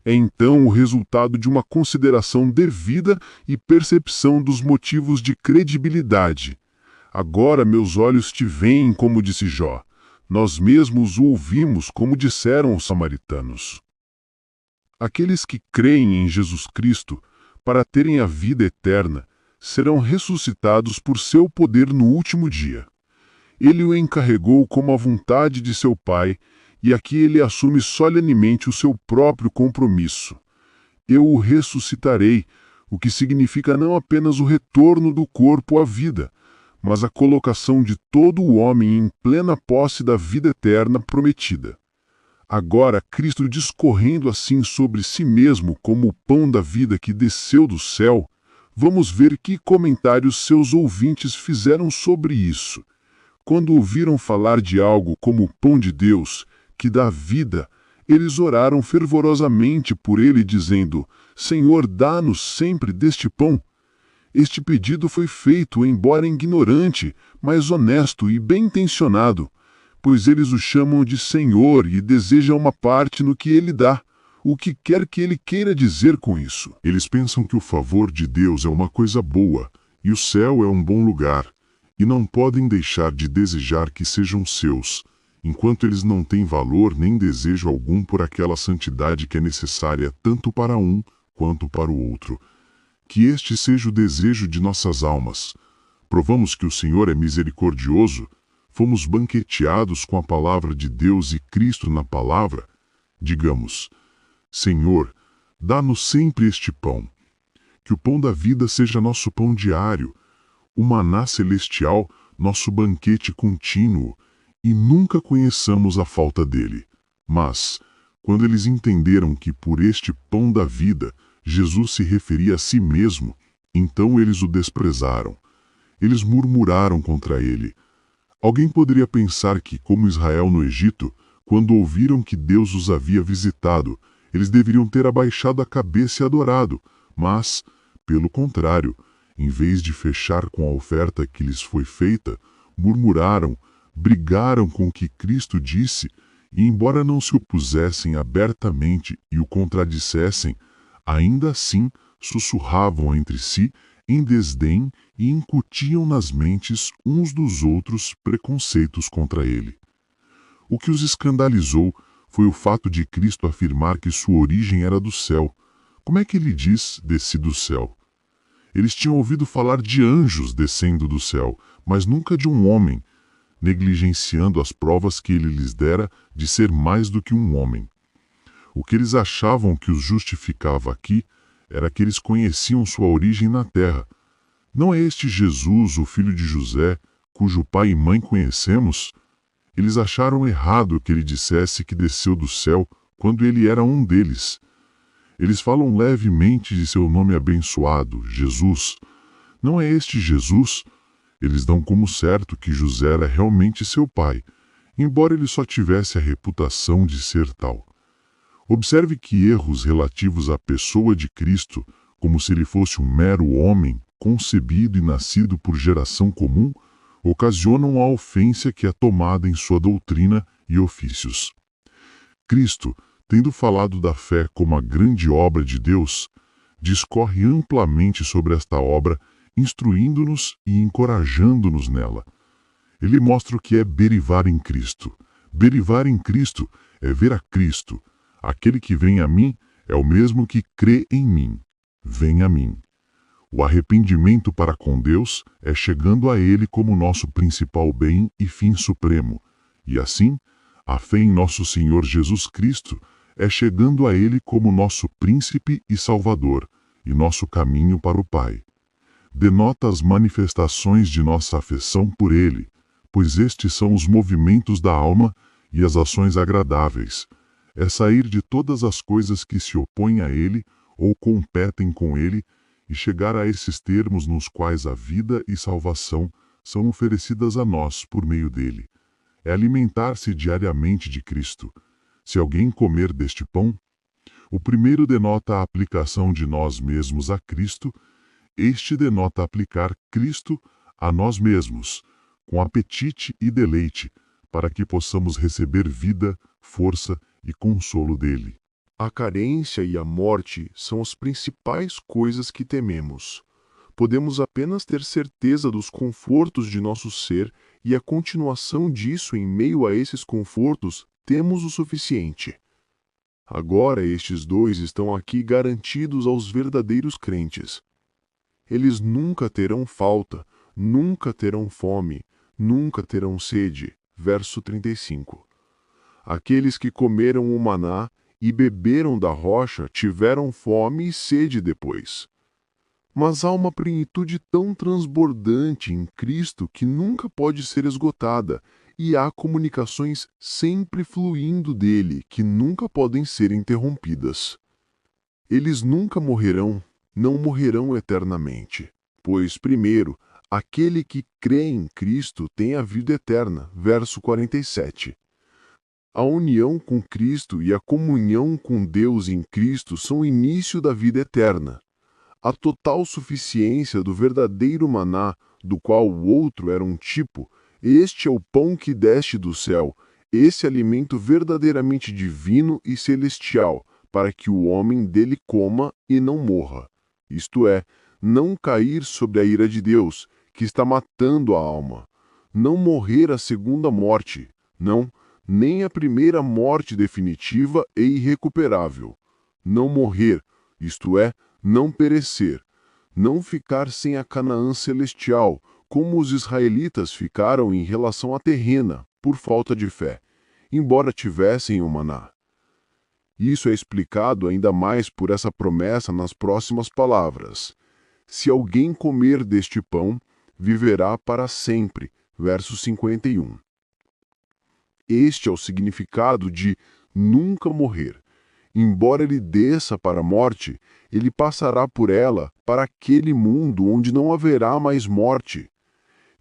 É então o resultado de uma consideração devida e percepção dos motivos de credibilidade. Agora meus olhos te veem, como disse Jó. Nós mesmos o ouvimos, como disseram os samaritanos. Aqueles que creem em Jesus Cristo, para terem a vida eterna, serão ressuscitados por seu poder no último dia. Ele o encarregou como a vontade de seu Pai, e aqui ele assume solenemente o seu próprio compromisso. Eu o ressuscitarei, o que significa não apenas o retorno do corpo à vida, mas a colocação de todo o homem em plena posse da vida eterna prometida. Agora, Cristo discorrendo assim sobre si mesmo como o pão da vida que desceu do céu, vamos ver que comentários seus ouvintes fizeram sobre isso. Quando ouviram falar de algo como o pão de Deus, que dá vida, eles oraram fervorosamente por ele, dizendo: Senhor, dá-nos sempre deste pão. Este pedido foi feito, embora ignorante, mas honesto e bem-intencionado, pois eles o chamam de Senhor e desejam uma parte no que ele dá, o que quer que ele queira dizer com isso. Eles pensam que o favor de Deus é uma coisa boa, e o céu é um bom lugar, e não podem deixar de desejar que sejam seus, enquanto eles não têm valor nem desejo algum por aquela santidade que é necessária tanto para um quanto para o outro. Que este seja o desejo de nossas almas. Provamos que o Senhor é misericordioso, fomos banqueteados com a palavra de Deus e Cristo na palavra. Digamos: Senhor, dá-nos sempre este pão. Que o pão da vida seja nosso pão diário, o maná celestial, nosso banquete contínuo, e nunca conheçamos a falta dele. Mas, quando eles entenderam que por este pão da vida Jesus se referia a si mesmo, então eles o desprezaram. Eles murmuraram contra ele. Alguém poderia pensar que, como Israel no Egito, quando ouviram que Deus os havia visitado, eles deveriam ter abaixado a cabeça e adorado, mas, pelo contrário, em vez de fechar com a oferta que lhes foi feita, murmuraram, brigaram com o que Cristo disse, e embora não se opusessem abertamente e o contradissessem, ainda assim sussurravam entre si em desdém e incutiam nas mentes uns dos outros preconceitos contra ele. O que os escandalizou foi o fato de Cristo afirmar que sua origem era do céu. Como é que ele diz desci do céu? Eles tinham ouvido falar de anjos descendo do céu, mas nunca de um homem, negligenciando as provas que ele lhes dera de ser mais do que um homem. O que eles achavam que os justificava aqui era que eles conheciam sua origem na terra. Não é este Jesus, o filho de José, cujo pai e mãe conhecemos? Eles acharam errado que ele dissesse que desceu do céu quando ele era um deles. Eles falam levemente de seu nome abençoado, Jesus. Não é este Jesus? Eles dão como certo que José era realmente seu pai, embora ele só tivesse a reputação de ser tal. Observe que erros relativos à pessoa de Cristo, como se ele fosse um mero homem, concebido e nascido por geração comum, ocasionam a ofensa que é tomada em sua doutrina e ofícios. Cristo, tendo falado da fé como a grande obra de Deus, discorre amplamente sobre esta obra, instruindo-nos e encorajando-nos nela. Ele mostra o que é berivar em Cristo. Berivar em Cristo é ver a Cristo. Aquele que vem a mim é o mesmo que crê em mim. Vem a mim. O arrependimento para com Deus é chegando a Ele como nosso principal bem e fim supremo. E assim, a fé em nosso Senhor Jesus Cristo é chegando a Ele como nosso príncipe e salvador, e nosso caminho para o Pai. Denota as manifestações de nossa afeição por Ele, pois estes são os movimentos da alma e as ações agradáveis. É sair de todas as coisas que se opõem a Ele ou competem com Ele e chegar a esses termos nos quais a vida e salvação são oferecidas a nós por meio dele. É alimentar-se diariamente de Cristo. Se alguém comer deste pão, o primeiro denota a aplicação de nós mesmos a Cristo, este denota aplicar Cristo a nós mesmos, com apetite e deleite, para que possamos receber vida, força e consolo dele. A carência e a morte são as principais coisas que tememos. Podemos apenas ter certeza dos confortos de nosso ser e a continuação disso em meio a esses confortos, temos o suficiente. Agora estes dois estão aqui garantidos aos verdadeiros crentes. Eles nunca terão falta, nunca terão fome, nunca terão sede. Verso 35. Aqueles que comeram o maná e beberam da rocha tiveram fome e sede depois. Mas há uma plenitude tão transbordante em Cristo que nunca pode ser esgotada, e há comunicações sempre fluindo dele que nunca podem ser interrompidas. Eles nunca morrerão, não morrerão eternamente, pois, primeiro, aquele que crê em Cristo tem a vida eterna. Verso 47. A união com Cristo e a comunhão com Deus em Cristo são o início da vida eterna. A total suficiência do verdadeiro maná, do qual o outro era um tipo, este é o pão que desce do céu, esse alimento verdadeiramente divino e celestial, para que o homem dele coma e não morra. Isto é, não cair sobre a ira de Deus, que está matando a alma. Não morrer a segunda morte, não, nem a primeira morte definitiva e irrecuperável. Não morrer, isto é, não perecer. Não ficar sem a Canaã celestial, como os israelitas ficaram em relação à terrena, por falta de fé, embora tivessem o maná. Isso é explicado ainda mais por essa promessa nas próximas palavras. Se alguém comer deste pão, viverá para sempre. Verso 51. Este é o significado de nunca morrer. Embora ele desça para a morte, ele passará por ela para aquele mundo onde não haverá mais morte.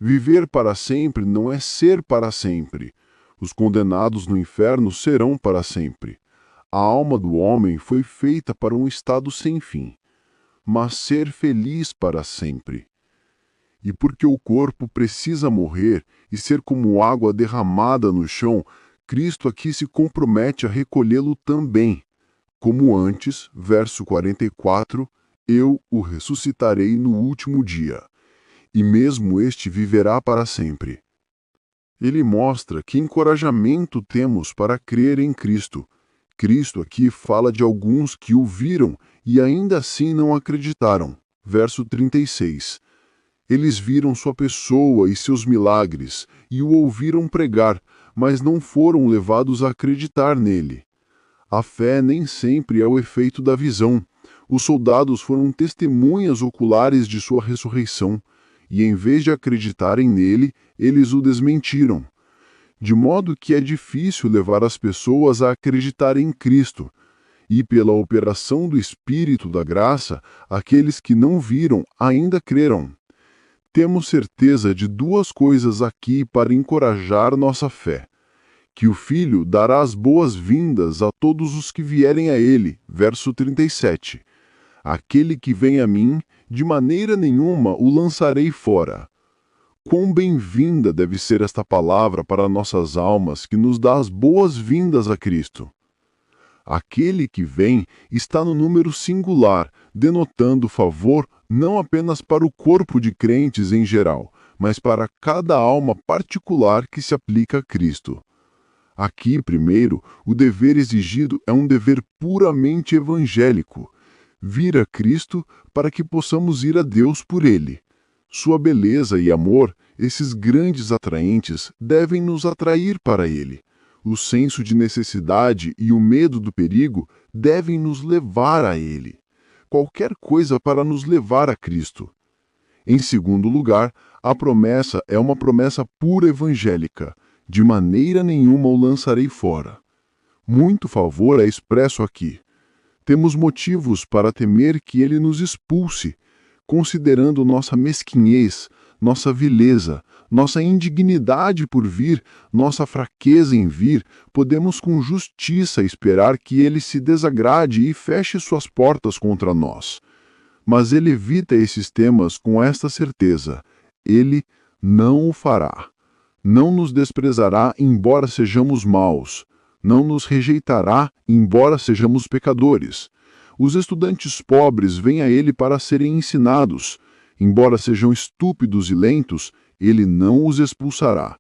Viver para sempre não é ser para sempre. Os condenados no inferno serão para sempre. A alma do homem foi feita para um estado sem fim, mas ser feliz para sempre. E porque o corpo precisa morrer e ser como água derramada no chão, Cristo aqui se compromete a recolhê-lo também. Como antes, verso 44, eu o ressuscitarei no último dia, e mesmo este viverá para sempre. Ele mostra que encorajamento temos para crer em Cristo. Cristo aqui fala de alguns que o viram e ainda assim não acreditaram. Verso 36. Eles viram sua pessoa e seus milagres e o ouviram pregar, mas não foram levados a acreditar nele. A fé nem sempre é o efeito da visão. Os soldados foram testemunhas oculares de sua ressurreição, e em vez de acreditarem nele, eles o desmentiram. De modo que é difícil levar as pessoas a acreditarem em Cristo, e pela operação do Espírito da Graça, aqueles que não viram ainda creram. Temos certeza de duas coisas aqui para encorajar nossa fé. Que o Filho dará as boas-vindas a todos os que vierem a ele. Verso 37. Aquele que vem a mim, de maneira nenhuma o lançarei fora. Quão bem-vinda deve ser esta palavra para nossas almas que nos dá as boas-vindas a Cristo. Aquele que vem está no número singular, denotando favor não apenas para o corpo de crentes em geral, mas para cada alma particular que se aplica a Cristo. Aqui, primeiro, o dever exigido é um dever puramente evangélico. Vir a Cristo para que possamos ir a Deus por Ele. Sua beleza e amor, esses grandes atraentes, devem nos atrair para Ele. O senso de necessidade e o medo do perigo devem nos levar a Ele. Qualquer coisa para nos levar a Cristo. Em segundo lugar, a promessa é uma promessa pura evangélica. De maneira nenhuma o lançarei fora. Muito favor é expresso aqui. Temos motivos para temer que ele nos expulse, considerando nossa mesquinhez, nossa vileza, nossa indignidade por vir, nossa fraqueza em vir, podemos com justiça esperar que ele se desagrade e feche suas portas contra nós. Mas ele evita esses temas com esta certeza: ele não o fará. Não nos desprezará, embora sejamos maus. Não nos rejeitará, embora sejamos pecadores. Os estudantes pobres vêm a ele para serem ensinados. Embora sejam estúpidos e lentos, ele não os expulsará.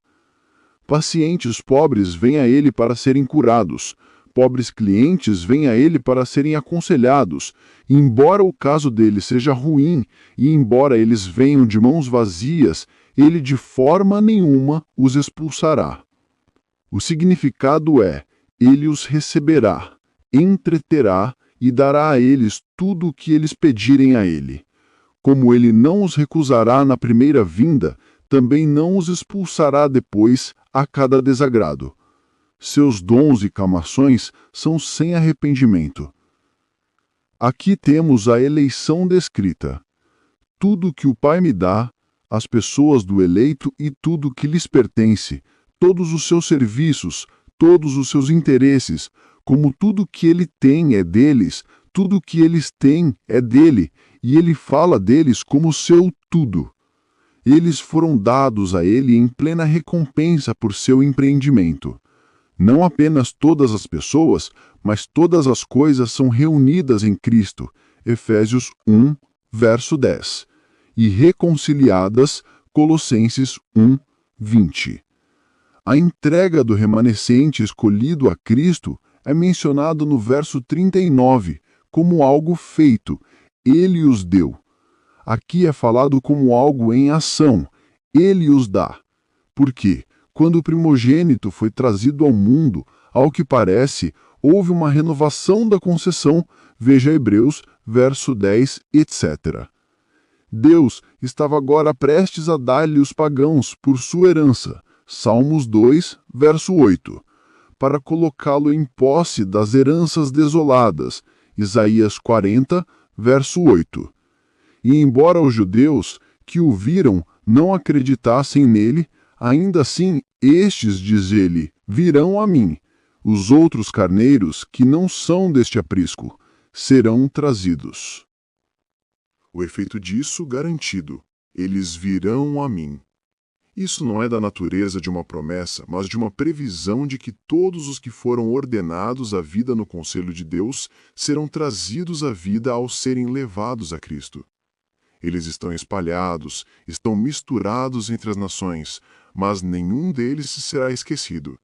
Pacientes pobres vêm a ele para serem curados. Pobres clientes vêm a ele para serem aconselhados. E embora o caso deles seja ruim, e embora eles venham de mãos vazias, ele de forma nenhuma os expulsará. O significado é: ele os receberá, entreterá e dará a eles tudo o que eles pedirem a ele. Como ele não os recusará na primeira vinda, também não os expulsará depois a cada desagrado. Seus dons e camações são sem arrependimento. Aqui temos a eleição descrita. Tudo que o Pai me dá, as pessoas do eleito e tudo que lhes pertence, todos os seus serviços, todos os seus interesses, como tudo que ele tem é deles, tudo que eles têm é dele, e ele fala deles como seu tudo. Eles foram dados a ele em plena recompensa por seu empreendimento. Não apenas todas as pessoas, mas todas as coisas são reunidas em Cristo, Efésios 1, verso 10, e reconciliadas, Colossenses 1, 20. A entrega do remanescente escolhido a Cristo é mencionado no verso 39 como algo feito, ele os deu. Aqui é falado como algo em ação, ele os dá. Porque, quando o primogênito foi trazido ao mundo, ao que parece, houve uma renovação da concessão, veja Hebreus, verso 10, etc. Deus estava agora prestes a dar-lhe os pagãos por sua herança, Salmos 2, verso 8, para colocá-lo em posse das heranças desoladas, Isaías 40, verso 8. E embora os judeus que o viram não acreditassem nele, ainda assim estes, diz ele, virão a mim. Os outros carneiros que não são deste aprisco serão trazidos. O efeito disso garantido: eles virão a mim. Isso não é da natureza de uma promessa, mas de uma previsão de que todos os que foram ordenados à vida no conselho de Deus serão trazidos à vida ao serem levados a Cristo. Eles estão espalhados, estão misturados entre as nações, mas nenhum deles será esquecido.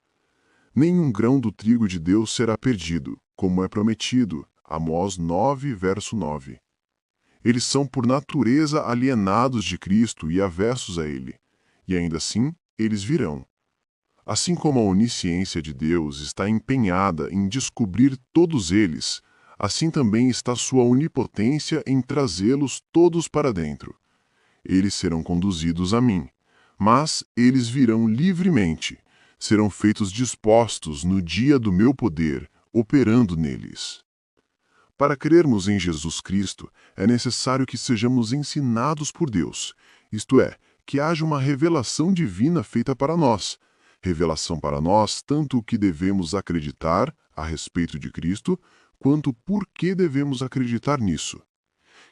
Nenhum grão do trigo de Deus será perdido, como é prometido, Amós 9, verso 9. Eles são por natureza alienados de Cristo e avessos a Ele, e ainda assim eles virão. Assim como a onisciência de Deus está empenhada em descobrir todos eles, assim também está sua onipotência em trazê-los todos para dentro. Eles serão conduzidos a mim, mas eles virão livremente, serão feitos dispostos no dia do meu poder, operando neles. Para crermos em Jesus Cristo, é necessário que sejamos ensinados por Deus, isto é, que haja uma revelação divina feita para nós. Revelação para nós tanto o que devemos acreditar a respeito de Cristo, quanto por que devemos acreditar nisso.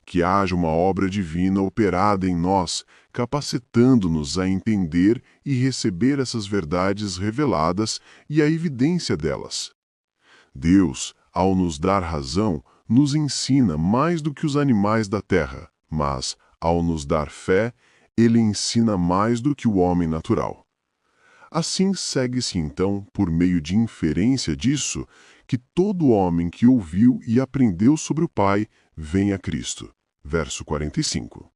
Que haja uma obra divina operada em nós, capacitando-nos a entender e receber essas verdades reveladas e a evidência delas. Deus, ao nos dar razão, nos ensina mais do que os animais da terra, mas, ao nos dar fé, Ele ensina mais do que o homem natural. Assim segue-se então, por meio de inferência disso, que todo homem que ouviu e aprendeu sobre o Pai vem a Cristo. Verso 45.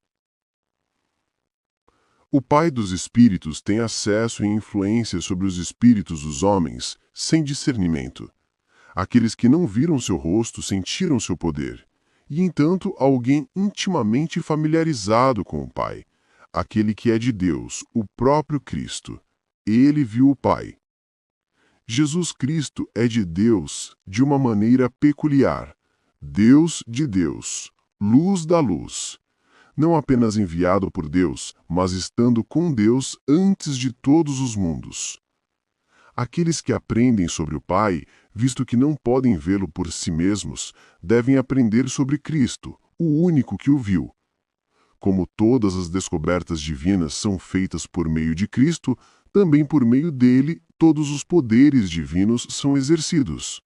O Pai dos Espíritos tem acesso e influência sobre os espíritos dos homens, sem discernimento. Aqueles que não viram seu rosto sentiram seu poder. E, entanto, alguém intimamente familiarizado com o Pai, aquele que é de Deus, o próprio Cristo. Ele viu o Pai. Jesus Cristo é de Deus de uma maneira peculiar. Deus de Deus, luz da luz. Não apenas enviado por Deus, mas estando com Deus antes de todos os mundos. Aqueles que aprendem sobre o Pai, visto que não podem vê-lo por si mesmos, devem aprender sobre Cristo, o único que o viu. Como todas as descobertas divinas são feitas por meio de Cristo, também por meio dele todos os poderes divinos são exercidos.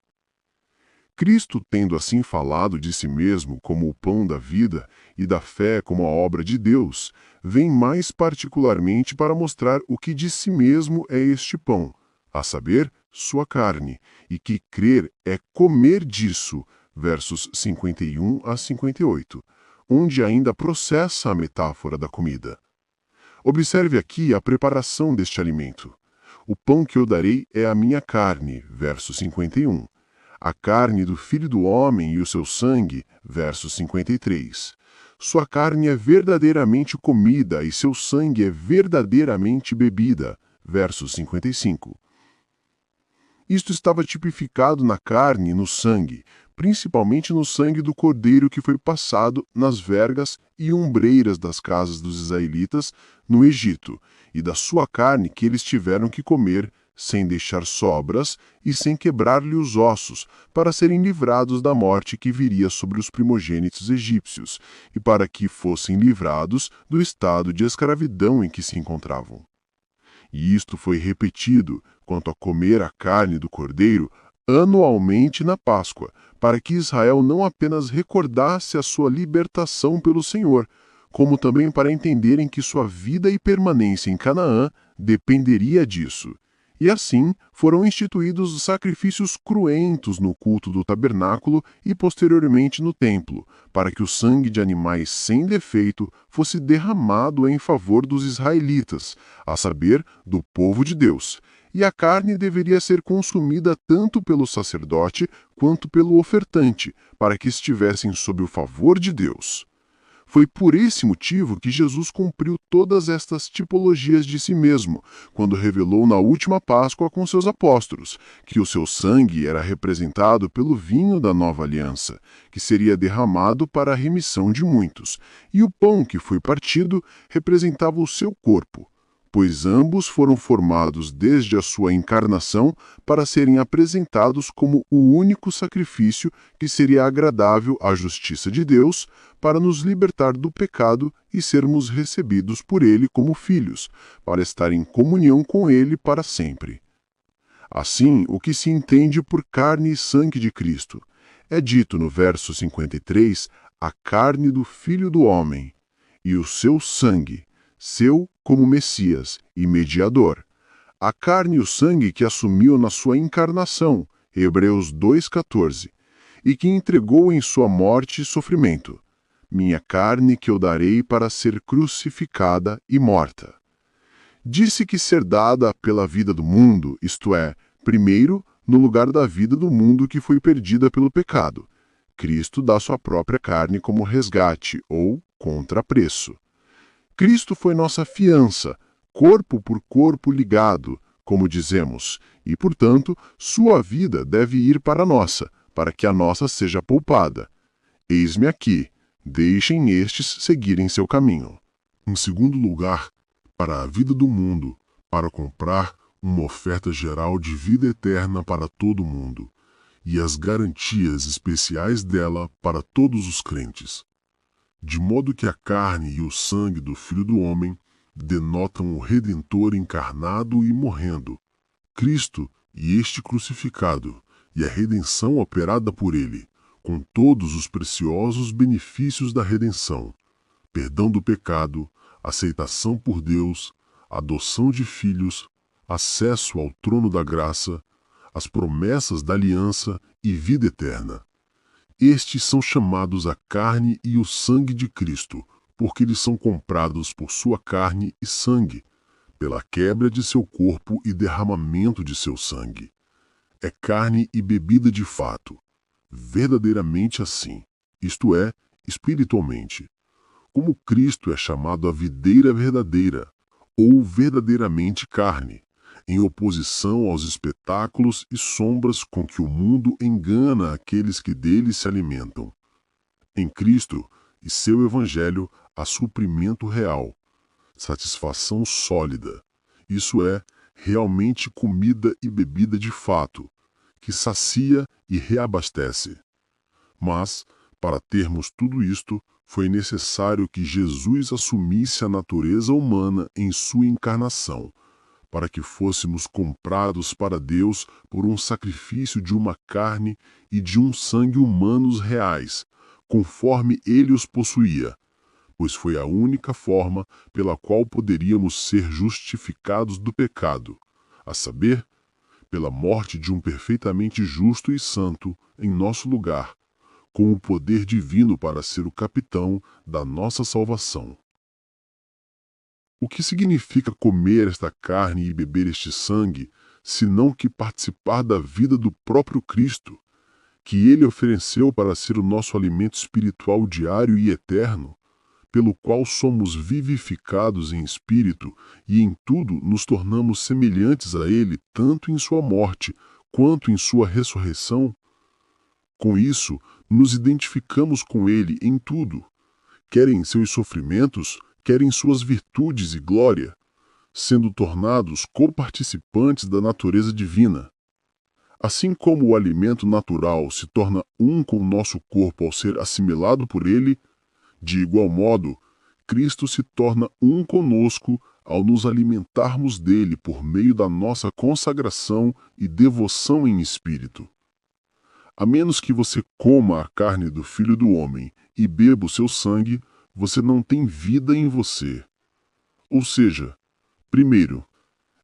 Cristo, tendo assim falado de si mesmo como o pão da vida e da fé como a obra de Deus, vem mais particularmente para mostrar o que de si mesmo é este pão, a saber, sua carne, e que crer é comer disso, versos 51 a 58, onde ainda processa a metáfora da comida. Observe aqui a preparação deste alimento. O pão que eu darei é a minha carne, verso 51. A carne do Filho do Homem e o seu sangue, verso 53. Sua carne é verdadeiramente comida e seu sangue é verdadeiramente bebida, verso 55. Isto estava tipificado na carne e no sangue, principalmente no sangue do cordeiro que foi passado nas vergas e umbreiras das casas dos israelitas no Egito, e da sua carne que eles tiveram que comer, sem deixar sobras e sem quebrar-lhe os ossos, para serem livrados da morte que viria sobre os primogênitos egípcios, e para que fossem livrados do estado de escravidão em que se encontravam. E isto foi repetido, quanto a comer a carne do cordeiro, anualmente na Páscoa, para que Israel não apenas recordasse a sua libertação pelo Senhor, como também para entenderem que sua vida e permanência em Canaã dependeria disso. E assim foram instituídos os sacrifícios cruentos no culto do tabernáculo e posteriormente no templo, para que o sangue de animais sem defeito fosse derramado em favor dos israelitas, a saber, do povo de Deus. E a carne deveria ser consumida tanto pelo sacerdote quanto pelo ofertante, para que estivessem sob o favor de Deus. Foi por esse motivo que Jesus cumpriu todas estas tipologias de si mesmo, quando revelou na última Páscoa com seus apóstolos, que o seu sangue era representado pelo vinho da nova aliança, que seria derramado para a remissão de muitos, e o pão que foi partido representava o seu corpo, pois ambos foram formados desde a sua encarnação para serem apresentados como o único sacrifício que seria agradável à justiça de Deus, para nos libertar do pecado e sermos recebidos por Ele como filhos, para estar em comunhão com Ele para sempre. Assim, o que se entende por carne e sangue de Cristo? É dito no verso 53, a carne do Filho do Homem, e o seu sangue, seu como Messias e mediador. A carne e o sangue que assumiu na sua encarnação, Hebreus 2,14, e que entregou em sua morte e sofrimento. Minha carne que eu darei para ser crucificada e morta. Disse que ser dada pela vida do mundo, isto é, primeiro, no lugar da vida do mundo que foi perdida pelo pecado. Cristo dá sua própria carne como resgate ou contrapreço. Cristo foi nossa fiança, corpo por corpo ligado, como dizemos, e, portanto, sua vida deve ir para a nossa, para que a nossa seja poupada. Eis-me aqui, deixem estes seguirem seu caminho. Em segundo lugar, para a vida do mundo, para comprar uma oferta geral de vida eterna para todo mundo, e as garantias especiais dela para todos os crentes. De modo que a carne e o sangue do Filho do Homem denotam o Redentor encarnado e morrendo, Cristo e este crucificado, e a redenção operada por ele, com todos os preciosos benefícios da redenção, perdão do pecado, aceitação por Deus, adoção de filhos, acesso ao trono da graça, as promessas da aliança e vida eterna. Estes são chamados a carne e o sangue de Cristo, porque eles são comprados por sua carne e sangue, pela quebra de seu corpo e derramamento de seu sangue. É carne e bebida de fato, verdadeiramente assim, isto é, espiritualmente. Como Cristo é chamado a videira verdadeira, ou verdadeiramente carne, em oposição aos espetáculos e sombras com que o mundo engana aqueles que dele se alimentam. Em Cristo e seu Evangelho há suprimento real, satisfação sólida, isso é, realmente comida e bebida de fato, que sacia e reabastece. Mas, para termos tudo isto, foi necessário que Jesus assumisse a natureza humana em sua encarnação, para que fôssemos comprados para Deus por um sacrifício de uma carne e de um sangue humanos reais, conforme ele os possuía, pois foi a única forma pela qual poderíamos ser justificados do pecado, a saber, pela morte de um perfeitamente justo e santo em nosso lugar, com o poder divino para ser o capitão da nossa salvação. O que significa comer esta carne e beber este sangue, senão que participar da vida do próprio Cristo, que ele ofereceu para ser o nosso alimento espiritual diário e eterno, pelo qual somos vivificados em espírito e em tudo nos tornamos semelhantes a ele, tanto em sua morte quanto em sua ressurreição? Com isso, nos identificamos com ele em tudo, quer em seus sofrimentos, quer em suas virtudes e glória, sendo tornados coparticipantes da natureza divina. Assim como o alimento natural se torna um com o nosso corpo ao ser assimilado por ele, de igual modo, Cristo se torna um conosco ao nos alimentarmos dele por meio da nossa consagração e devoção em espírito. A menos que você coma a carne do Filho do Homem e beba o seu sangue, você não tem vida em você. Ou seja, primeiro,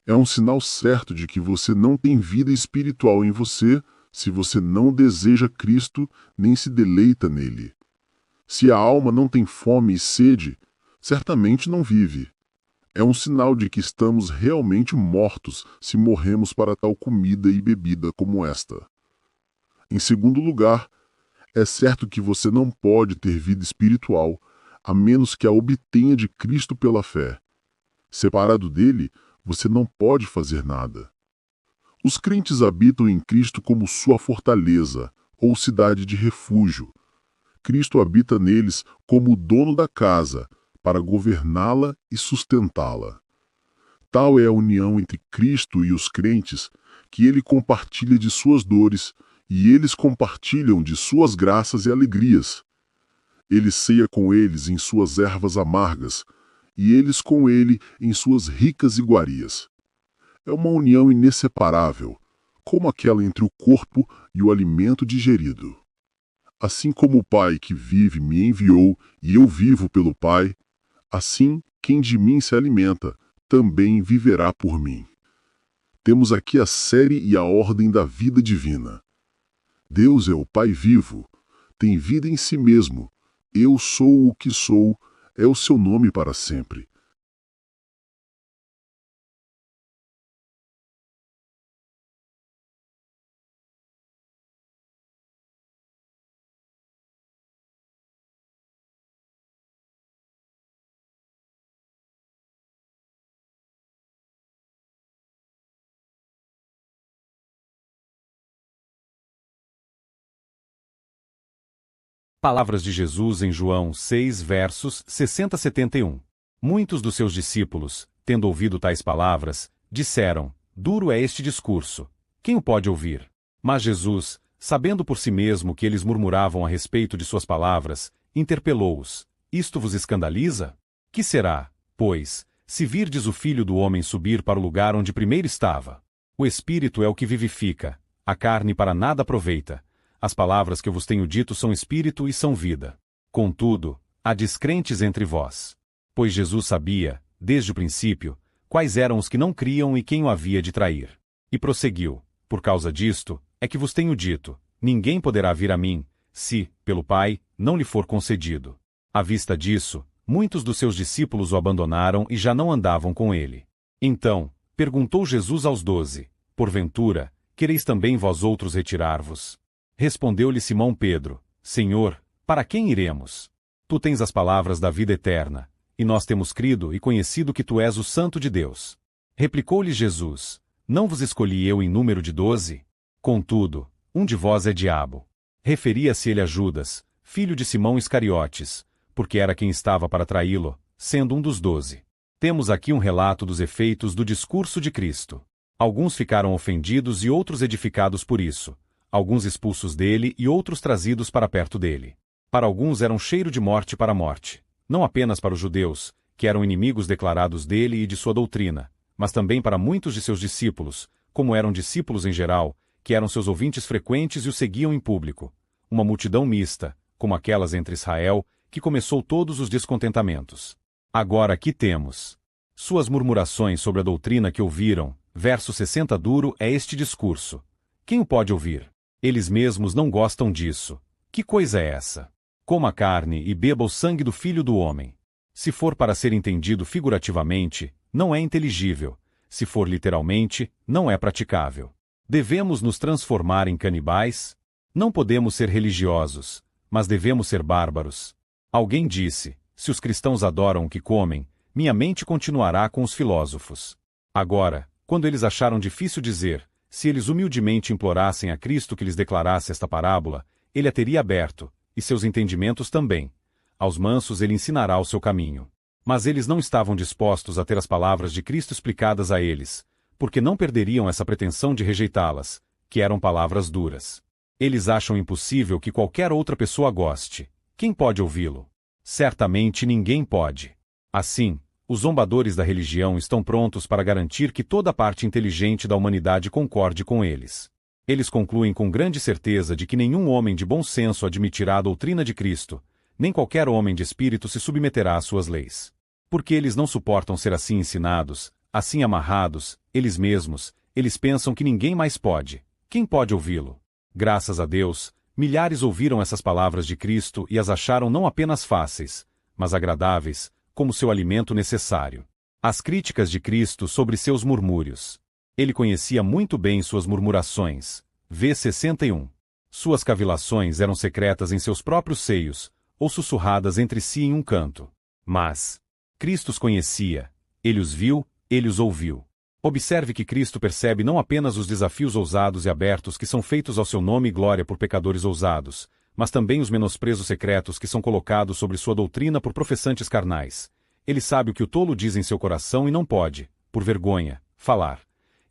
é um sinal certo de que você não tem vida espiritual em você se você não deseja Cristo nem se deleita nele. Se a alma não tem fome e sede, certamente não vive. É um sinal de que estamos realmente mortos se morremos para tal comida e bebida como esta. Em segundo lugar, é certo que você não pode ter vida espiritual a menos que a obtenha de Cristo pela fé. Separado dele, você não pode fazer nada. Os crentes habitam em Cristo como sua fortaleza, ou cidade de refúgio. Cristo habita neles como o dono da casa, para governá-la e sustentá-la. Tal é a união entre Cristo e os crentes, que ele compartilha de suas dores, e eles compartilham de suas graças e alegrias. Ele ceia com eles em suas ervas amargas, e eles com ele em suas ricas iguarias. É uma união inseparável, como aquela entre o corpo e o alimento digerido. Assim como o Pai que vive me enviou e eu vivo pelo Pai, assim quem de mim se alimenta também viverá por mim. Temos aqui a série e a ordem da vida divina. Deus é o Pai vivo, tem vida em si mesmo. Eu sou o que sou, é o seu nome para sempre. Palavras de Jesus em João 6, versos 60 a 71. Muitos dos seus discípulos, tendo ouvido tais palavras, disseram: Duro é este discurso. Quem o pode ouvir? Mas Jesus, sabendo por si mesmo que eles murmuravam a respeito de suas palavras, interpelou-os: Isto vos escandaliza? Que será, pois, se virdes o Filho do Homem subir para o lugar onde primeiro estava? O Espírito é o que vivifica, a carne para nada aproveita. As palavras que eu vos tenho dito são espírito e são vida. Contudo, há descrentes entre vós. Pois Jesus sabia, desde o princípio, quais eram os que não criam e quem o havia de trair. E prosseguiu: Por causa disto, é que vos tenho dito, ninguém poderá vir a mim, se, pelo Pai, não lhe for concedido. À vista disso, muitos dos seus discípulos o abandonaram e já não andavam com ele. Então, perguntou Jesus aos 12, Porventura, quereis também vós outros retirar-vos? Respondeu-lhe Simão Pedro: Senhor, para quem iremos? Tu tens as palavras da vida eterna, e nós temos crido e conhecido que tu és o Santo de Deus. Replicou-lhe Jesus: Não vos escolhi eu em número de 12? Contudo, um de vós é diabo. Referia-se ele a Judas, filho de Simão Iscariotes, porque era quem estava para traí-lo, sendo um dos 12. Temos aqui um relato dos efeitos do discurso de Cristo. Alguns ficaram ofendidos e outros edificados por isso. Alguns expulsos dele e outros trazidos para perto dele. Para alguns era um cheiro de morte para a morte, não apenas para os judeus, que eram inimigos declarados dele e de sua doutrina, mas também para muitos de seus discípulos, como eram discípulos em geral, que eram seus ouvintes frequentes e o seguiam em público. Uma multidão mista, como aquelas entre Israel, que começou todos os descontentamentos. Agora aqui temos suas murmurações sobre a doutrina que ouviram. Verso 60 duro é este discurso. Quem o pode ouvir? Eles mesmos não gostam disso. Que coisa é essa? Coma carne e beba o sangue do Filho do Homem. Se for para ser entendido figurativamente, não é inteligível. Se for literalmente, não é praticável. Devemos nos transformar em canibais? Não podemos ser religiosos, mas devemos ser bárbaros. Alguém disse, se os cristãos adoram o que comem, minha mente continuará com os filósofos. Agora, quando eles acharam difícil dizer, se eles humildemente implorassem a Cristo que lhes declarasse esta parábola, ele a teria aberto, e seus entendimentos também. Aos mansos ele ensinará o seu caminho. Mas eles não estavam dispostos a ter as palavras de Cristo explicadas a eles, porque não perderiam essa pretensão de rejeitá-las, que eram palavras duras. Eles acham impossível que qualquer outra pessoa goste. Quem pode ouvi-lo? Certamente ninguém pode. Assim, os zombadores da religião estão prontos para garantir que toda a parte inteligente da humanidade concorde com eles. Eles concluem com grande certeza de que nenhum homem de bom senso admitirá a doutrina de Cristo, nem qualquer homem de espírito se submeterá às suas leis. Porque eles não suportam ser assim ensinados, assim amarrados, eles mesmos, eles pensam que ninguém mais pode. Quem pode ouvi-lo? Graças a Deus, milhares ouviram essas palavras de Cristo e as acharam não apenas fáceis, mas agradáveis, como seu alimento necessário. As críticas de Cristo sobre seus murmúrios. Ele conhecia muito bem suas murmurações. V 61. Suas cavilações eram secretas em seus próprios seios, ou sussurradas entre si em um canto. Mas Cristo os conhecia, ele os viu, ele os ouviu. Observe que Cristo percebe não apenas os desafios ousados e abertos que são feitos ao seu nome e glória por pecadores ousados, mas também os menosprezos secretos que são colocados sobre sua doutrina por professantes carnais. Ele sabe o que o tolo diz em seu coração e não pode, por vergonha, falar.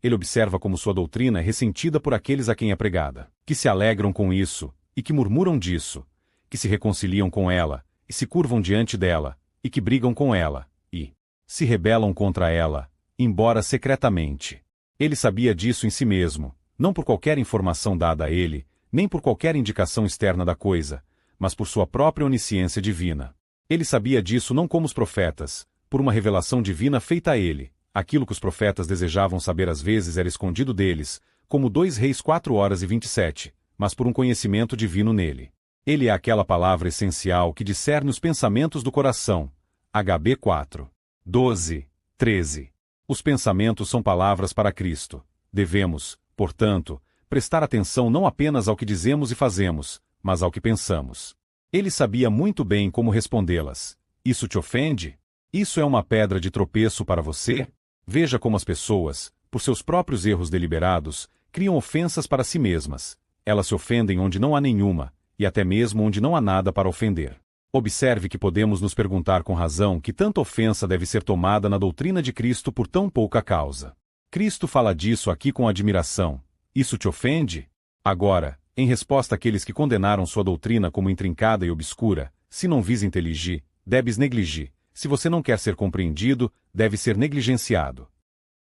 Ele observa como sua doutrina é ressentida por aqueles a quem é pregada, que se alegram com isso, e que murmuram disso, que se reconciliam com ela, e se curvam diante dela, e que brigam com ela, e se rebelam contra ela, embora secretamente. Ele sabia disso em si mesmo, não por qualquer informação dada a ele, nem por qualquer indicação externa da coisa, mas por sua própria onisciência divina. Ele sabia disso não como os profetas, por uma revelação divina feita a ele. Aquilo que os profetas desejavam saber às vezes era escondido deles, como 2 Reis 4:27, mas por um conhecimento divino nele. Ele é aquela palavra essencial que discerne os pensamentos do coração. HB 4:12-13. Os pensamentos são palavras para Cristo. Devemos, portanto, prestar atenção não apenas ao que dizemos e fazemos, mas ao que pensamos. Ele sabia muito bem como respondê-las. Isso te ofende? Isso é uma pedra de tropeço para você? Veja como as pessoas, por seus próprios erros deliberados, criam ofensas para si mesmas. Elas se ofendem onde não há nenhuma, e até mesmo onde não há nada para ofender. Observe que podemos nos perguntar com razão que tanta ofensa deve ser tomada na doutrina de Cristo por tão pouca causa. Cristo fala disso aqui com admiração. Isso te ofende? Agora, em resposta àqueles que condenaram sua doutrina como intrincada e obscura, se não vis inteligir, debes negligir. Se você não quer ser compreendido, deve ser negligenciado.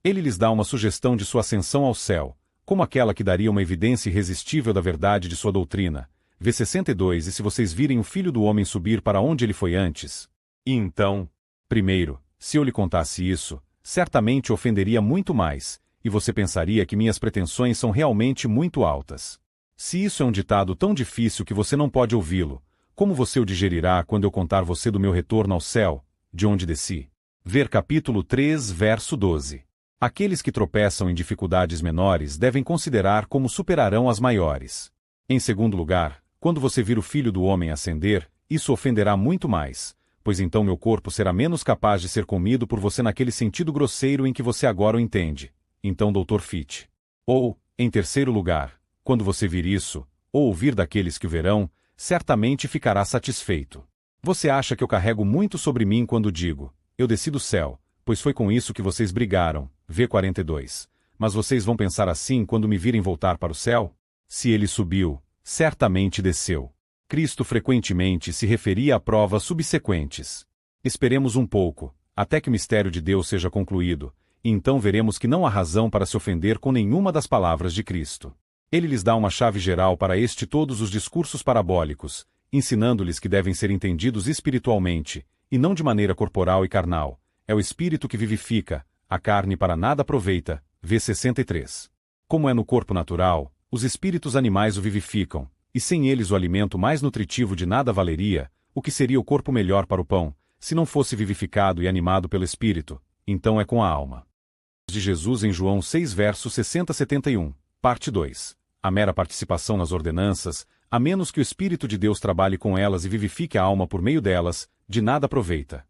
Ele lhes dá uma sugestão de sua ascensão ao céu, como aquela que daria uma evidência irresistível da verdade de sua doutrina. V 62. E se vocês virem o Filho do Homem subir para onde ele foi antes? E então, primeiro, se eu lhe contasse isso, certamente ofenderia muito mais, e você pensaria que minhas pretensões são realmente muito altas. Se isso é um ditado tão difícil que você não pode ouvi-lo, como você o digerirá quando eu contar você do meu retorno ao céu, de onde desci? Ver capítulo 3, verso 12. Aqueles que tropeçam em dificuldades menores devem considerar como superarão as maiores. Em segundo lugar, quando você vir o Filho do Homem ascender, isso ofenderá muito mais, pois então meu corpo será menos capaz de ser comido por você naquele sentido grosseiro em que você agora o entende. Então Dr. Fitch. Ou, em terceiro lugar, quando você vir isso, ou ouvir daqueles que o verão, certamente ficará satisfeito. Você acha que eu carrego muito sobre mim quando digo, eu desci do céu, pois foi com isso que vocês brigaram, V 42. Mas vocês vão pensar assim quando me virem voltar para o céu? Se ele subiu, certamente desceu. Cristo frequentemente se referia a provas subsequentes. Esperemos um pouco, até que o mistério de Deus seja concluído, e então veremos que não há razão para se ofender com nenhuma das palavras de Cristo. Ele lhes dá uma chave geral para todos os discursos parabólicos, ensinando-lhes que devem ser entendidos espiritualmente, e não de maneira corporal e carnal. É o espírito que vivifica, a carne para nada aproveita. V 63. Como é no corpo natural, os espíritos animais o vivificam, e sem eles o alimento mais nutritivo de nada valeria. O que seria o corpo melhor para o pão, se não fosse vivificado e animado pelo espírito? Então é com a alma. De Jesus em João 6 versos 60-71, parte 2. A mera participação nas ordenanças, a menos que o Espírito de Deus trabalhe com elas e vivifique a alma por meio delas, de nada aproveita.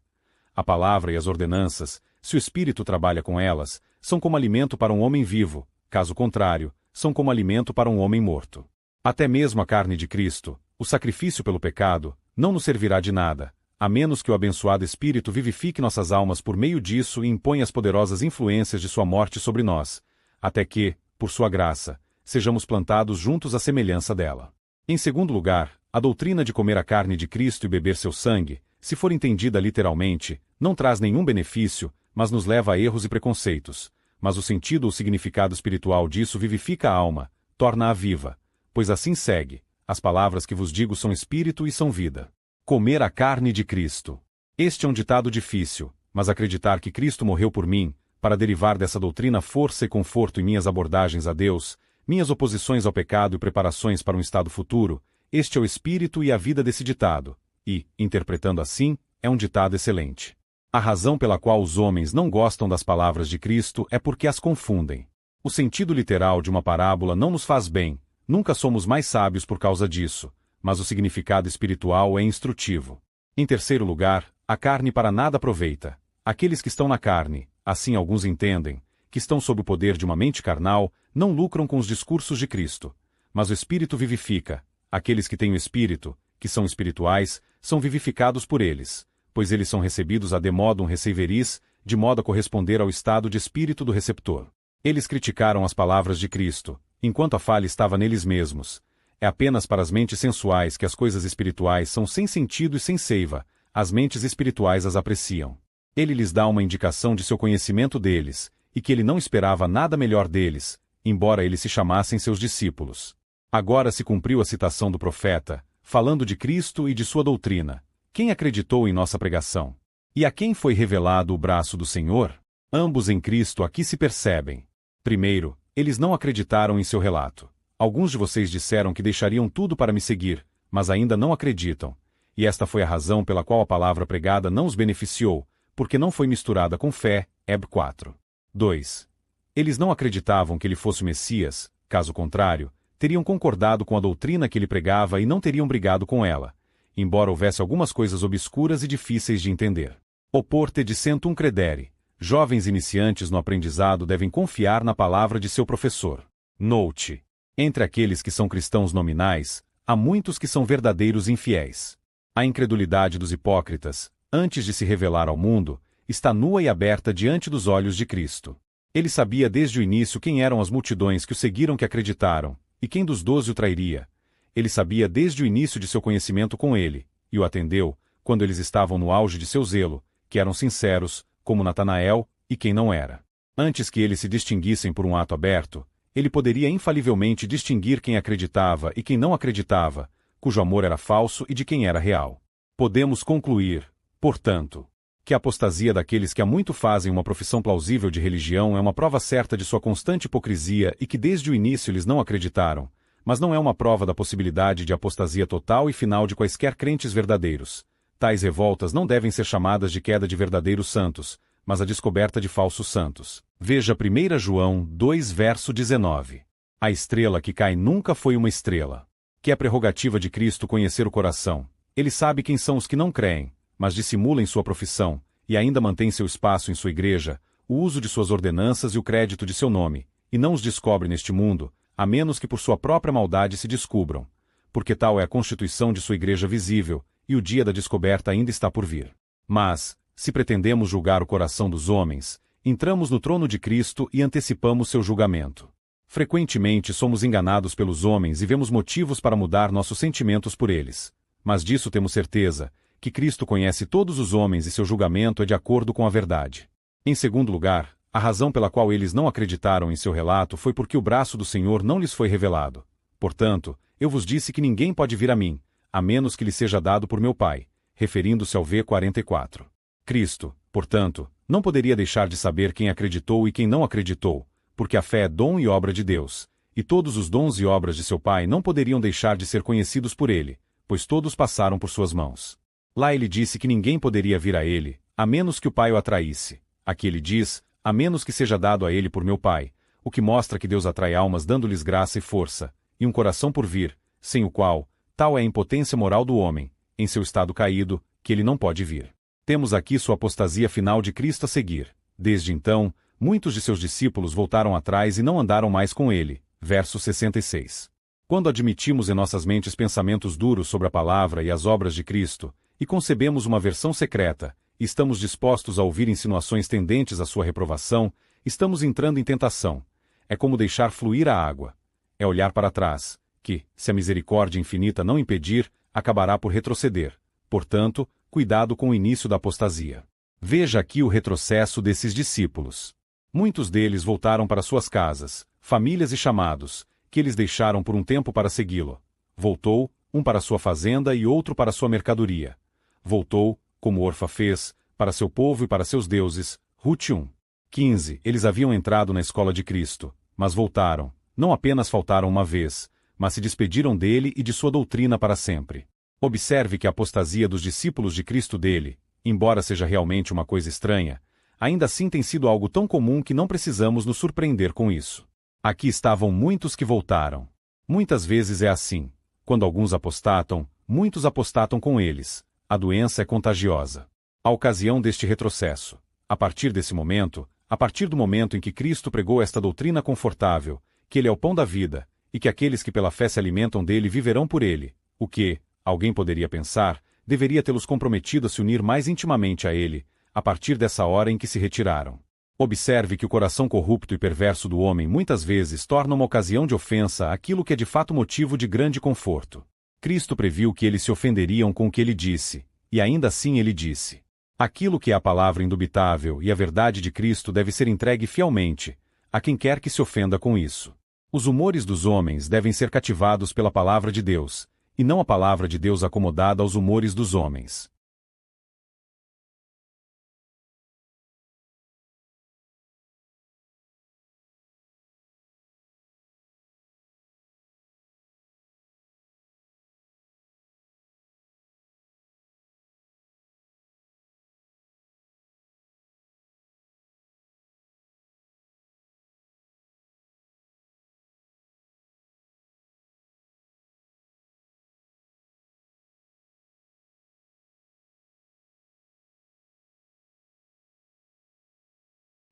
A palavra e as ordenanças, se o Espírito trabalha com elas, são como alimento para um homem vivo, caso contrário, são como alimento para um homem morto. Até mesmo a carne de Cristo, o sacrifício pelo pecado, não nos servirá de nada, a menos que o abençoado Espírito vivifique nossas almas por meio disso e imponha as poderosas influências de sua morte sobre nós, até que, por sua graça, sejamos plantados juntos à semelhança dela. Em segundo lugar, a doutrina de comer a carne de Cristo e beber seu sangue, se for entendida literalmente, não traz nenhum benefício, mas nos leva a erros e preconceitos. Mas o sentido ou significado espiritual disso vivifica a alma, torna-a viva, pois assim segue: as palavras que vos digo são espírito e são vida. Comer a carne de Cristo. Este é um ditado difícil, mas acreditar que Cristo morreu por mim, para derivar dessa doutrina força e conforto em minhas abordagens a Deus, minhas oposições ao pecado e preparações para um estado futuro, este é o espírito e a vida desse ditado, e, interpretando assim, é um ditado excelente. A razão pela qual os homens não gostam das palavras de Cristo é porque as confundem. O sentido literal de uma parábola não nos faz bem, nunca somos mais sábios por causa disso, mas o significado espiritual é instrutivo. Em terceiro lugar, a carne para nada aproveita. Aqueles que estão na carne, assim alguns entendem, que estão sob o poder de uma mente carnal, não lucram com os discursos de Cristo. Mas o Espírito vivifica. Aqueles que têm o Espírito, que são espirituais, são vivificados por eles, pois eles são recebidos ad modum receveris, de modo a corresponder ao estado de espírito do receptor. Eles criticaram as palavras de Cristo, enquanto a falha estava neles mesmos. É apenas para as mentes sensuais que as coisas espirituais são sem sentido e sem seiva, as mentes espirituais as apreciam. Ele lhes dá uma indicação de seu conhecimento deles, e que ele não esperava nada melhor deles, embora eles se chamassem seus discípulos. Agora se cumpriu a citação do profeta, falando de Cristo e de sua doutrina. Quem acreditou em nossa pregação? E a quem foi revelado o braço do Senhor? Ambos em Cristo aqui se percebem. Primeiro, eles não acreditaram em seu relato. Alguns de vocês disseram que deixariam tudo para me seguir, mas ainda não acreditam. E esta foi a razão pela qual a palavra pregada não os beneficiou, porque não foi misturada com fé. Heb 4. 2. Eles não acreditavam que ele fosse o Messias, caso contrário, teriam concordado com a doutrina que ele pregava e não teriam brigado com ela, embora houvesse algumas coisas obscuras e difíceis de entender. Oporte dicentum credere. Jovens iniciantes no aprendizado devem confiar na palavra de seu professor. Note: entre aqueles que são cristãos nominais, há muitos que são verdadeiros infiéis. A incredulidade dos hipócritas, antes de se revelar ao mundo, está nua e aberta diante dos olhos de Cristo. Ele sabia desde o início quem eram as multidões que o seguiram que acreditaram, e quem dos 12 o trairia. Ele sabia desde o início de seu conhecimento com ele, e o atendeu, quando eles estavam no auge de seu zelo, que eram sinceros, como Natanael, e quem não era. Antes que eles se distinguissem por um ato aberto, ele poderia infalivelmente distinguir quem acreditava e quem não acreditava, cujo amor era falso e de quem era real. Podemos concluir, portanto, que a apostasia daqueles que há muito fazem uma profissão plausível de religião é uma prova certa de sua constante hipocrisia e que desde o início eles não acreditaram, mas não é uma prova da possibilidade de apostasia total e final de quaisquer crentes verdadeiros. Tais revoltas não devem ser chamadas de queda de verdadeiros santos, mas a descoberta de falsos santos. Veja 1 João 2 verso 19. A estrela que cai nunca foi uma estrela. Que é prerrogativa de Cristo conhecer o coração. Ele sabe quem são os que não creem, mas dissimulam sua profissão, e ainda mantém seu espaço em sua igreja, o uso de suas ordenanças e o crédito de seu nome, e não os descobre neste mundo, a menos que por sua própria maldade se descubram, porque tal é a constituição de sua igreja visível, e o dia da descoberta ainda está por vir. Mas, se pretendemos julgar o coração dos homens, entramos no trono de Cristo e antecipamos seu julgamento. Frequentemente somos enganados pelos homens e vemos motivos para mudar nossos sentimentos por eles. Mas disso temos certeza, que Cristo conhece todos os homens e seu julgamento é de acordo com a verdade. Em segundo lugar, A razão pela qual eles não acreditaram em seu relato foi porque o braço do Senhor não lhes foi revelado. Portanto, eu vos disse que ninguém pode vir a mim, a menos que lhe seja dado por meu Pai, referindo-se ao V44. Cristo, portanto, não poderia deixar de saber quem acreditou e quem não acreditou, porque a fé é dom e obra de Deus, e todos os dons e obras de seu Pai não poderiam deixar de ser conhecidos por ele, pois todos passaram por suas mãos. Lá ele disse que ninguém poderia vir a ele, a menos que o Pai o atraísse. Aqui ele diz, a menos que seja dado a ele por meu Pai, o que mostra que Deus atrai almas dando-lhes graça e força, e um coração por vir, sem o qual, tal é a impotência moral do homem, em seu estado caído, que ele não pode vir. Temos aqui sua apostasia final de Cristo a seguir. Desde então, muitos de seus discípulos voltaram atrás e não andaram mais com ele. Verso 66. Quando admitimos em nossas mentes pensamentos duros sobre a palavra e as obras de Cristo, e concebemos uma versão secreta, e estamos dispostos a ouvir insinuações tendentes à sua reprovação, estamos entrando em tentação. É como deixar fluir a água. É olhar para trás, que, se a misericórdia infinita não impedir, acabará por retroceder. Portanto, cuidado com o início da apostasia. Veja aqui o retrocesso desses discípulos. Muitos deles voltaram para suas casas, famílias e chamados, que eles deixaram por um tempo para segui-lo. Voltou, um para sua fazenda e outro para sua mercadoria. Voltou, como Orfa fez, para seu povo e para seus deuses. Rute 1. 15. Eles haviam entrado na escola de Cristo, mas voltaram. Não apenas faltaram uma vez, mas se despediram dele e de sua doutrina para sempre. Observe que a apostasia dos discípulos de Cristo dele, embora seja realmente uma coisa estranha, ainda assim tem sido algo tão comum que não precisamos nos surpreender com isso. Aqui estavam muitos que voltaram. Muitas vezes é assim. Quando alguns apostatam, muitos apostatam com eles. A doença é contagiosa. A ocasião deste retrocesso. A partir desse momento, a partir do momento em que Cristo pregou esta doutrina confortável, que ele é o pão da vida, e que aqueles que pela fé se alimentam dele viverão por ele, o que, alguém poderia pensar, deveria tê-los comprometido a se unir mais intimamente a ele, a partir dessa hora em que se retiraram. Observe que o coração corrupto e perverso do homem muitas vezes torna uma ocasião de ofensa aquilo que é de fato motivo de grande conforto. Cristo previu que eles se ofenderiam com o que ele disse, e ainda assim ele disse: aquilo que é a palavra indubitável e a verdade de Cristo deve ser entregue fielmente, a quem quer que se ofenda com isso. Os humores dos homens devem ser cativados pela palavra de Deus, e não a palavra de Deus acomodada aos humores dos homens.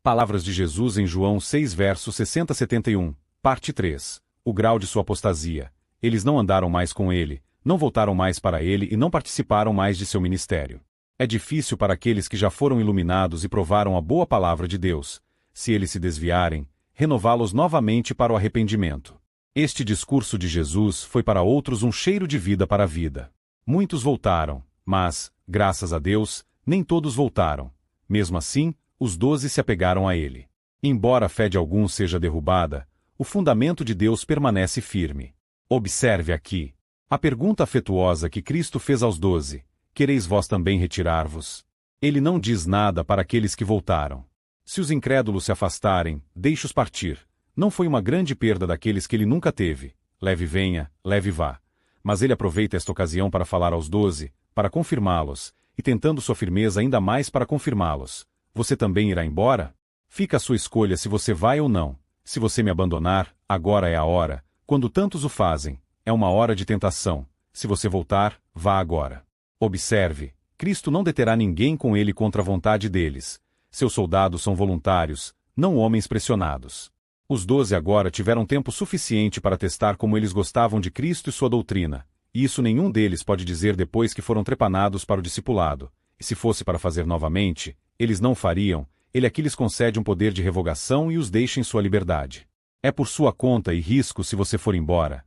Palavras de Jesus em João 6 versos 60 a 71, parte 3. O grau de sua apostasia. Eles não andaram mais com ele, não voltaram mais para ele e não participaram mais de seu ministério. É difícil para aqueles que já foram iluminados e provaram a boa palavra de Deus, se eles se desviarem, renová-los novamente para o arrependimento. Este discurso de Jesus foi para outros um cheiro de vida para a vida. Muitos voltaram, mas, graças a Deus, nem todos voltaram. Mesmo assim, os 12 se apegaram a ele. Embora a fé de alguns seja derrubada, o fundamento de Deus permanece firme. Observe aqui a pergunta afetuosa que Cristo fez aos 12: quereis vós também retirar-vos? Ele não diz nada para aqueles que voltaram. Se os incrédulos se afastarem, deixe-os partir. Não foi uma grande perda daqueles que ele nunca teve. Leve venha, leve vá. Mas ele aproveita esta ocasião para falar aos 12, para confirmá-los, e tentando sua firmeza ainda mais para confirmá-los. Você também irá embora? Fica a sua escolha se você vai ou não. Se você me abandonar, agora é a hora, quando tantos o fazem. É uma hora de tentação. Se você voltar, vá agora. Observe, Cristo não deterá ninguém com ele contra a vontade deles. Seus soldados são voluntários, não homens pressionados. Os 12 agora tiveram tempo suficiente para testar como eles gostavam de Cristo e sua doutrina. E isso nenhum deles pode dizer depois que foram trepanados para o discipulado. E se fosse para fazer novamente, eles não fariam. Ele aqui lhes concede um poder de revogação e os deixa em sua liberdade. É por sua conta e risco se você for embora.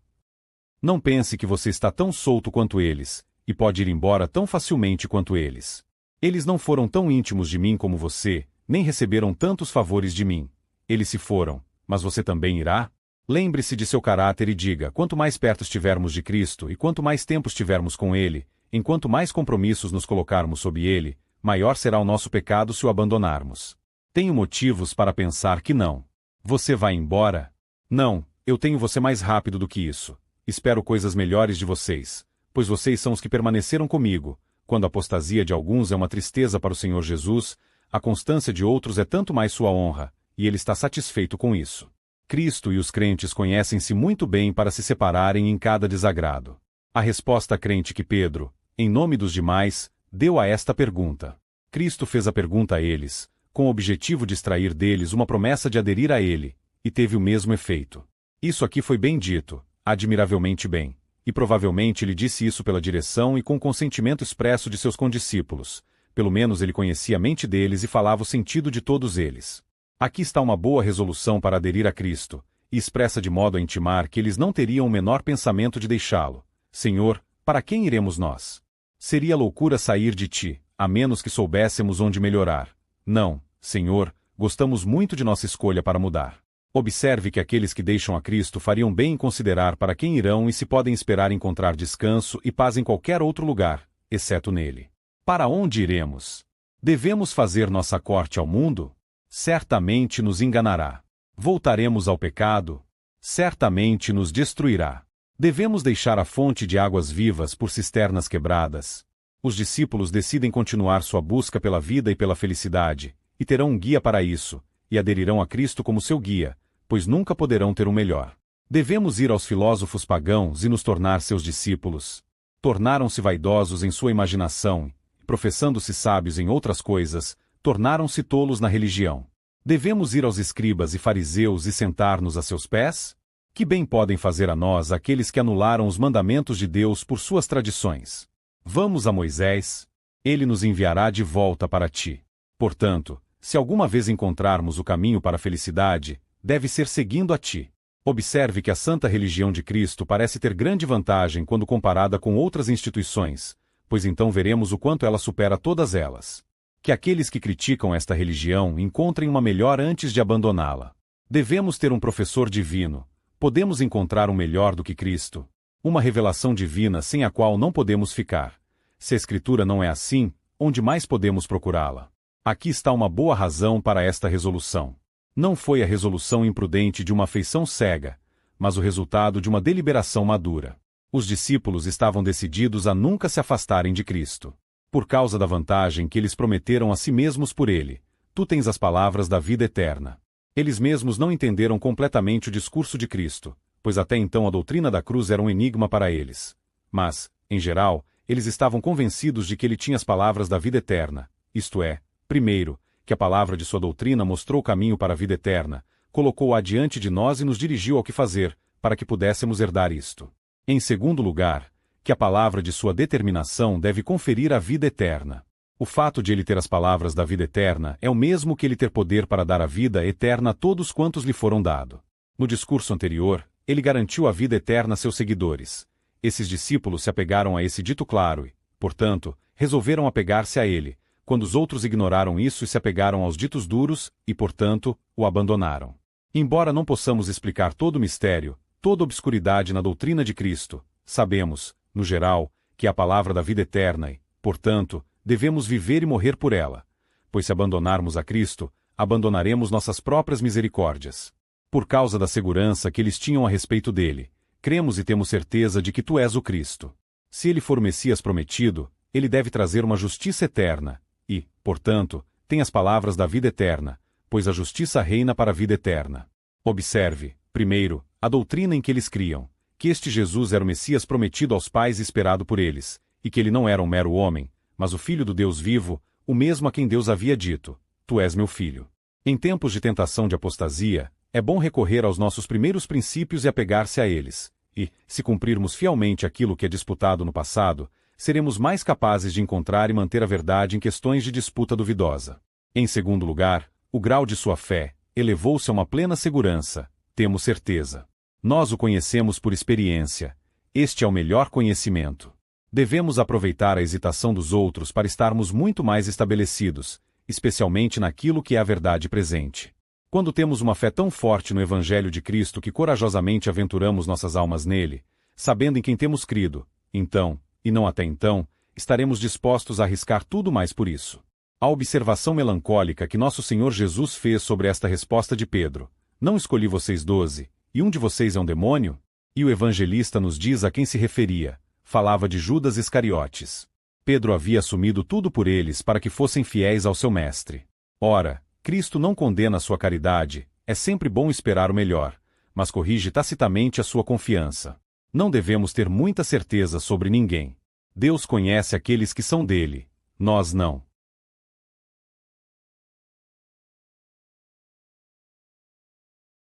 Não pense que você está tão solto quanto eles, e pode ir embora tão facilmente quanto eles. Eles não foram tão íntimos de mim como você, nem receberam tantos favores de mim. Eles se foram, mas você também irá? Lembre-se de seu caráter e diga: quanto mais perto estivermos de Cristo e quanto mais tempo estivermos com Ele, enquanto mais compromissos nos colocarmos sob Ele, maior será o nosso pecado se o abandonarmos. Tenho motivos para pensar que não. Você vai embora? Não, eu tenho você mais rápido do que isso. Espero coisas melhores de vocês, pois vocês são os que permaneceram comigo. Quando a apostasia de alguns é uma tristeza para o Senhor Jesus, a constância de outros é tanto mais sua honra, e Ele está satisfeito com isso. Cristo e os crentes conhecem-se muito bem para se separarem em cada desagrado. A resposta crente que Pedro, em nome dos demais, deu a esta pergunta. Cristo fez a pergunta a eles, com o objetivo de extrair deles uma promessa de aderir a Ele, e teve o mesmo efeito. Isso aqui foi bem dito, admiravelmente bem, e provavelmente ele disse isso pela direção e com consentimento expresso de seus condiscípulos. Pelo menos ele conhecia a mente deles e falava o sentido de todos eles. Aqui está uma boa resolução para aderir a Cristo, e expressa de modo a intimar que eles não teriam o menor pensamento de deixá-lo. Senhor, para quem iremos nós? Seria loucura sair de ti, a menos que soubéssemos onde melhorar. Não, Senhor, gostamos muito de nossa escolha para mudar. Observe que aqueles que deixam a Cristo fariam bem em considerar para quem irão e se podem esperar encontrar descanso e paz em qualquer outro lugar, exceto nele. Para onde iremos? Devemos fazer nossa corte ao mundo? Certamente nos enganará. Voltaremos ao pecado? Certamente nos destruirá. Devemos deixar a fonte de águas vivas por cisternas quebradas. Os discípulos decidem continuar sua busca pela vida e pela felicidade, e terão um guia para isso, e aderirão a Cristo como seu guia, pois nunca poderão ter um melhor. Devemos ir aos filósofos pagãos e nos tornar seus discípulos. Tornaram-se vaidosos em sua imaginação, e, professando-se sábios em outras coisas, tornaram-se tolos na religião. Devemos ir aos escribas e fariseus e sentar-nos a seus pés? Que bem podem fazer a nós aqueles que anularam os mandamentos de Deus por suas tradições? Vamos a Moisés, ele nos enviará de volta para ti. Portanto, se alguma vez encontrarmos o caminho para a felicidade, deve ser seguindo a ti. Observe que a santa religião de Cristo parece ter grande vantagem quando comparada com outras instituições, pois então veremos o quanto ela supera todas elas. Que aqueles que criticam esta religião encontrem uma melhor antes de abandoná-la. Devemos ter um professor divino. Podemos encontrar um melhor do que Cristo. Uma revelação divina sem a qual não podemos ficar. Se a Escritura não é assim, onde mais podemos procurá-la? Aqui está uma boa razão para esta resolução. Não foi a resolução imprudente de uma afeição cega, mas o resultado de uma deliberação madura. Os discípulos estavam decididos a nunca se afastarem de Cristo. Por causa da vantagem que eles prometeram a si mesmos por ele, tu tens as palavras da vida eterna. Eles mesmos não entenderam completamente o discurso de Cristo, pois até então a doutrina da cruz era um enigma para eles. Mas, em geral, eles estavam convencidos de que ele tinha as palavras da vida eterna, isto é, primeiro, que a palavra de sua doutrina mostrou o caminho para a vida eterna, colocou-a adiante de nós e nos dirigiu ao que fazer, para que pudéssemos herdar isto. Em segundo lugar, que a palavra de sua determinação deve conferir a vida eterna. O fato de ele ter as palavras da vida eterna é o mesmo que ele ter poder para dar a vida eterna a todos quantos lhe foram dado. No discurso anterior, ele garantiu a vida eterna a seus seguidores. Esses discípulos se apegaram a esse dito claro e, portanto, resolveram apegar-se a ele, quando os outros ignoraram isso e se apegaram aos ditos duros e, portanto, o abandonaram. Embora não possamos explicar todo o mistério, toda a obscuridade na doutrina de Cristo, sabemos, no geral, que é a palavra da vida eterna e, portanto, devemos viver e morrer por ela, pois se abandonarmos a Cristo, abandonaremos nossas próprias misericórdias. Por causa da segurança que eles tinham a respeito dele, cremos e temos certeza de que tu és o Cristo. Se ele for o Messias prometido, ele deve trazer uma justiça eterna e, portanto, tem as palavras da vida eterna, pois a justiça reina para a vida eterna. Observe, primeiro, a doutrina em que eles criam, que este Jesus era o Messias prometido aos pais e esperado por eles, e que ele não era um mero homem, mas o Filho do Deus vivo, o mesmo a quem Deus havia dito, tu és meu filho. Em tempos de tentação de apostasia, é bom recorrer aos nossos primeiros princípios e apegar-se a eles, e, se cumprirmos fielmente aquilo que é disputado no passado, seremos mais capazes de encontrar e manter a verdade em questões de disputa duvidosa. Em segundo lugar, o grau de sua fé elevou-se a uma plena segurança, temos certeza. Nós o conhecemos por experiência. Este é o melhor conhecimento. Devemos aproveitar a hesitação dos outros para estarmos muito mais estabelecidos, especialmente naquilo que é a verdade presente. Quando temos uma fé tão forte no Evangelho de Cristo que corajosamente aventuramos nossas almas nele, sabendo em quem temos crido, então, e não até então, estaremos dispostos a arriscar tudo mais por isso. A observação melancólica que nosso Senhor Jesus fez sobre esta resposta de Pedro, não escolhi vocês 12, e um de vocês é um demônio? E o evangelista nos diz a quem se referia, falava de Judas Iscariotes. Pedro havia assumido tudo por eles para que fossem fiéis ao seu mestre. Ora, Cristo não condena a sua caridade, é sempre bom esperar o melhor, mas corrige tacitamente a sua confiança. Não devemos ter muita certeza sobre ninguém. Deus conhece aqueles que são dele, nós não.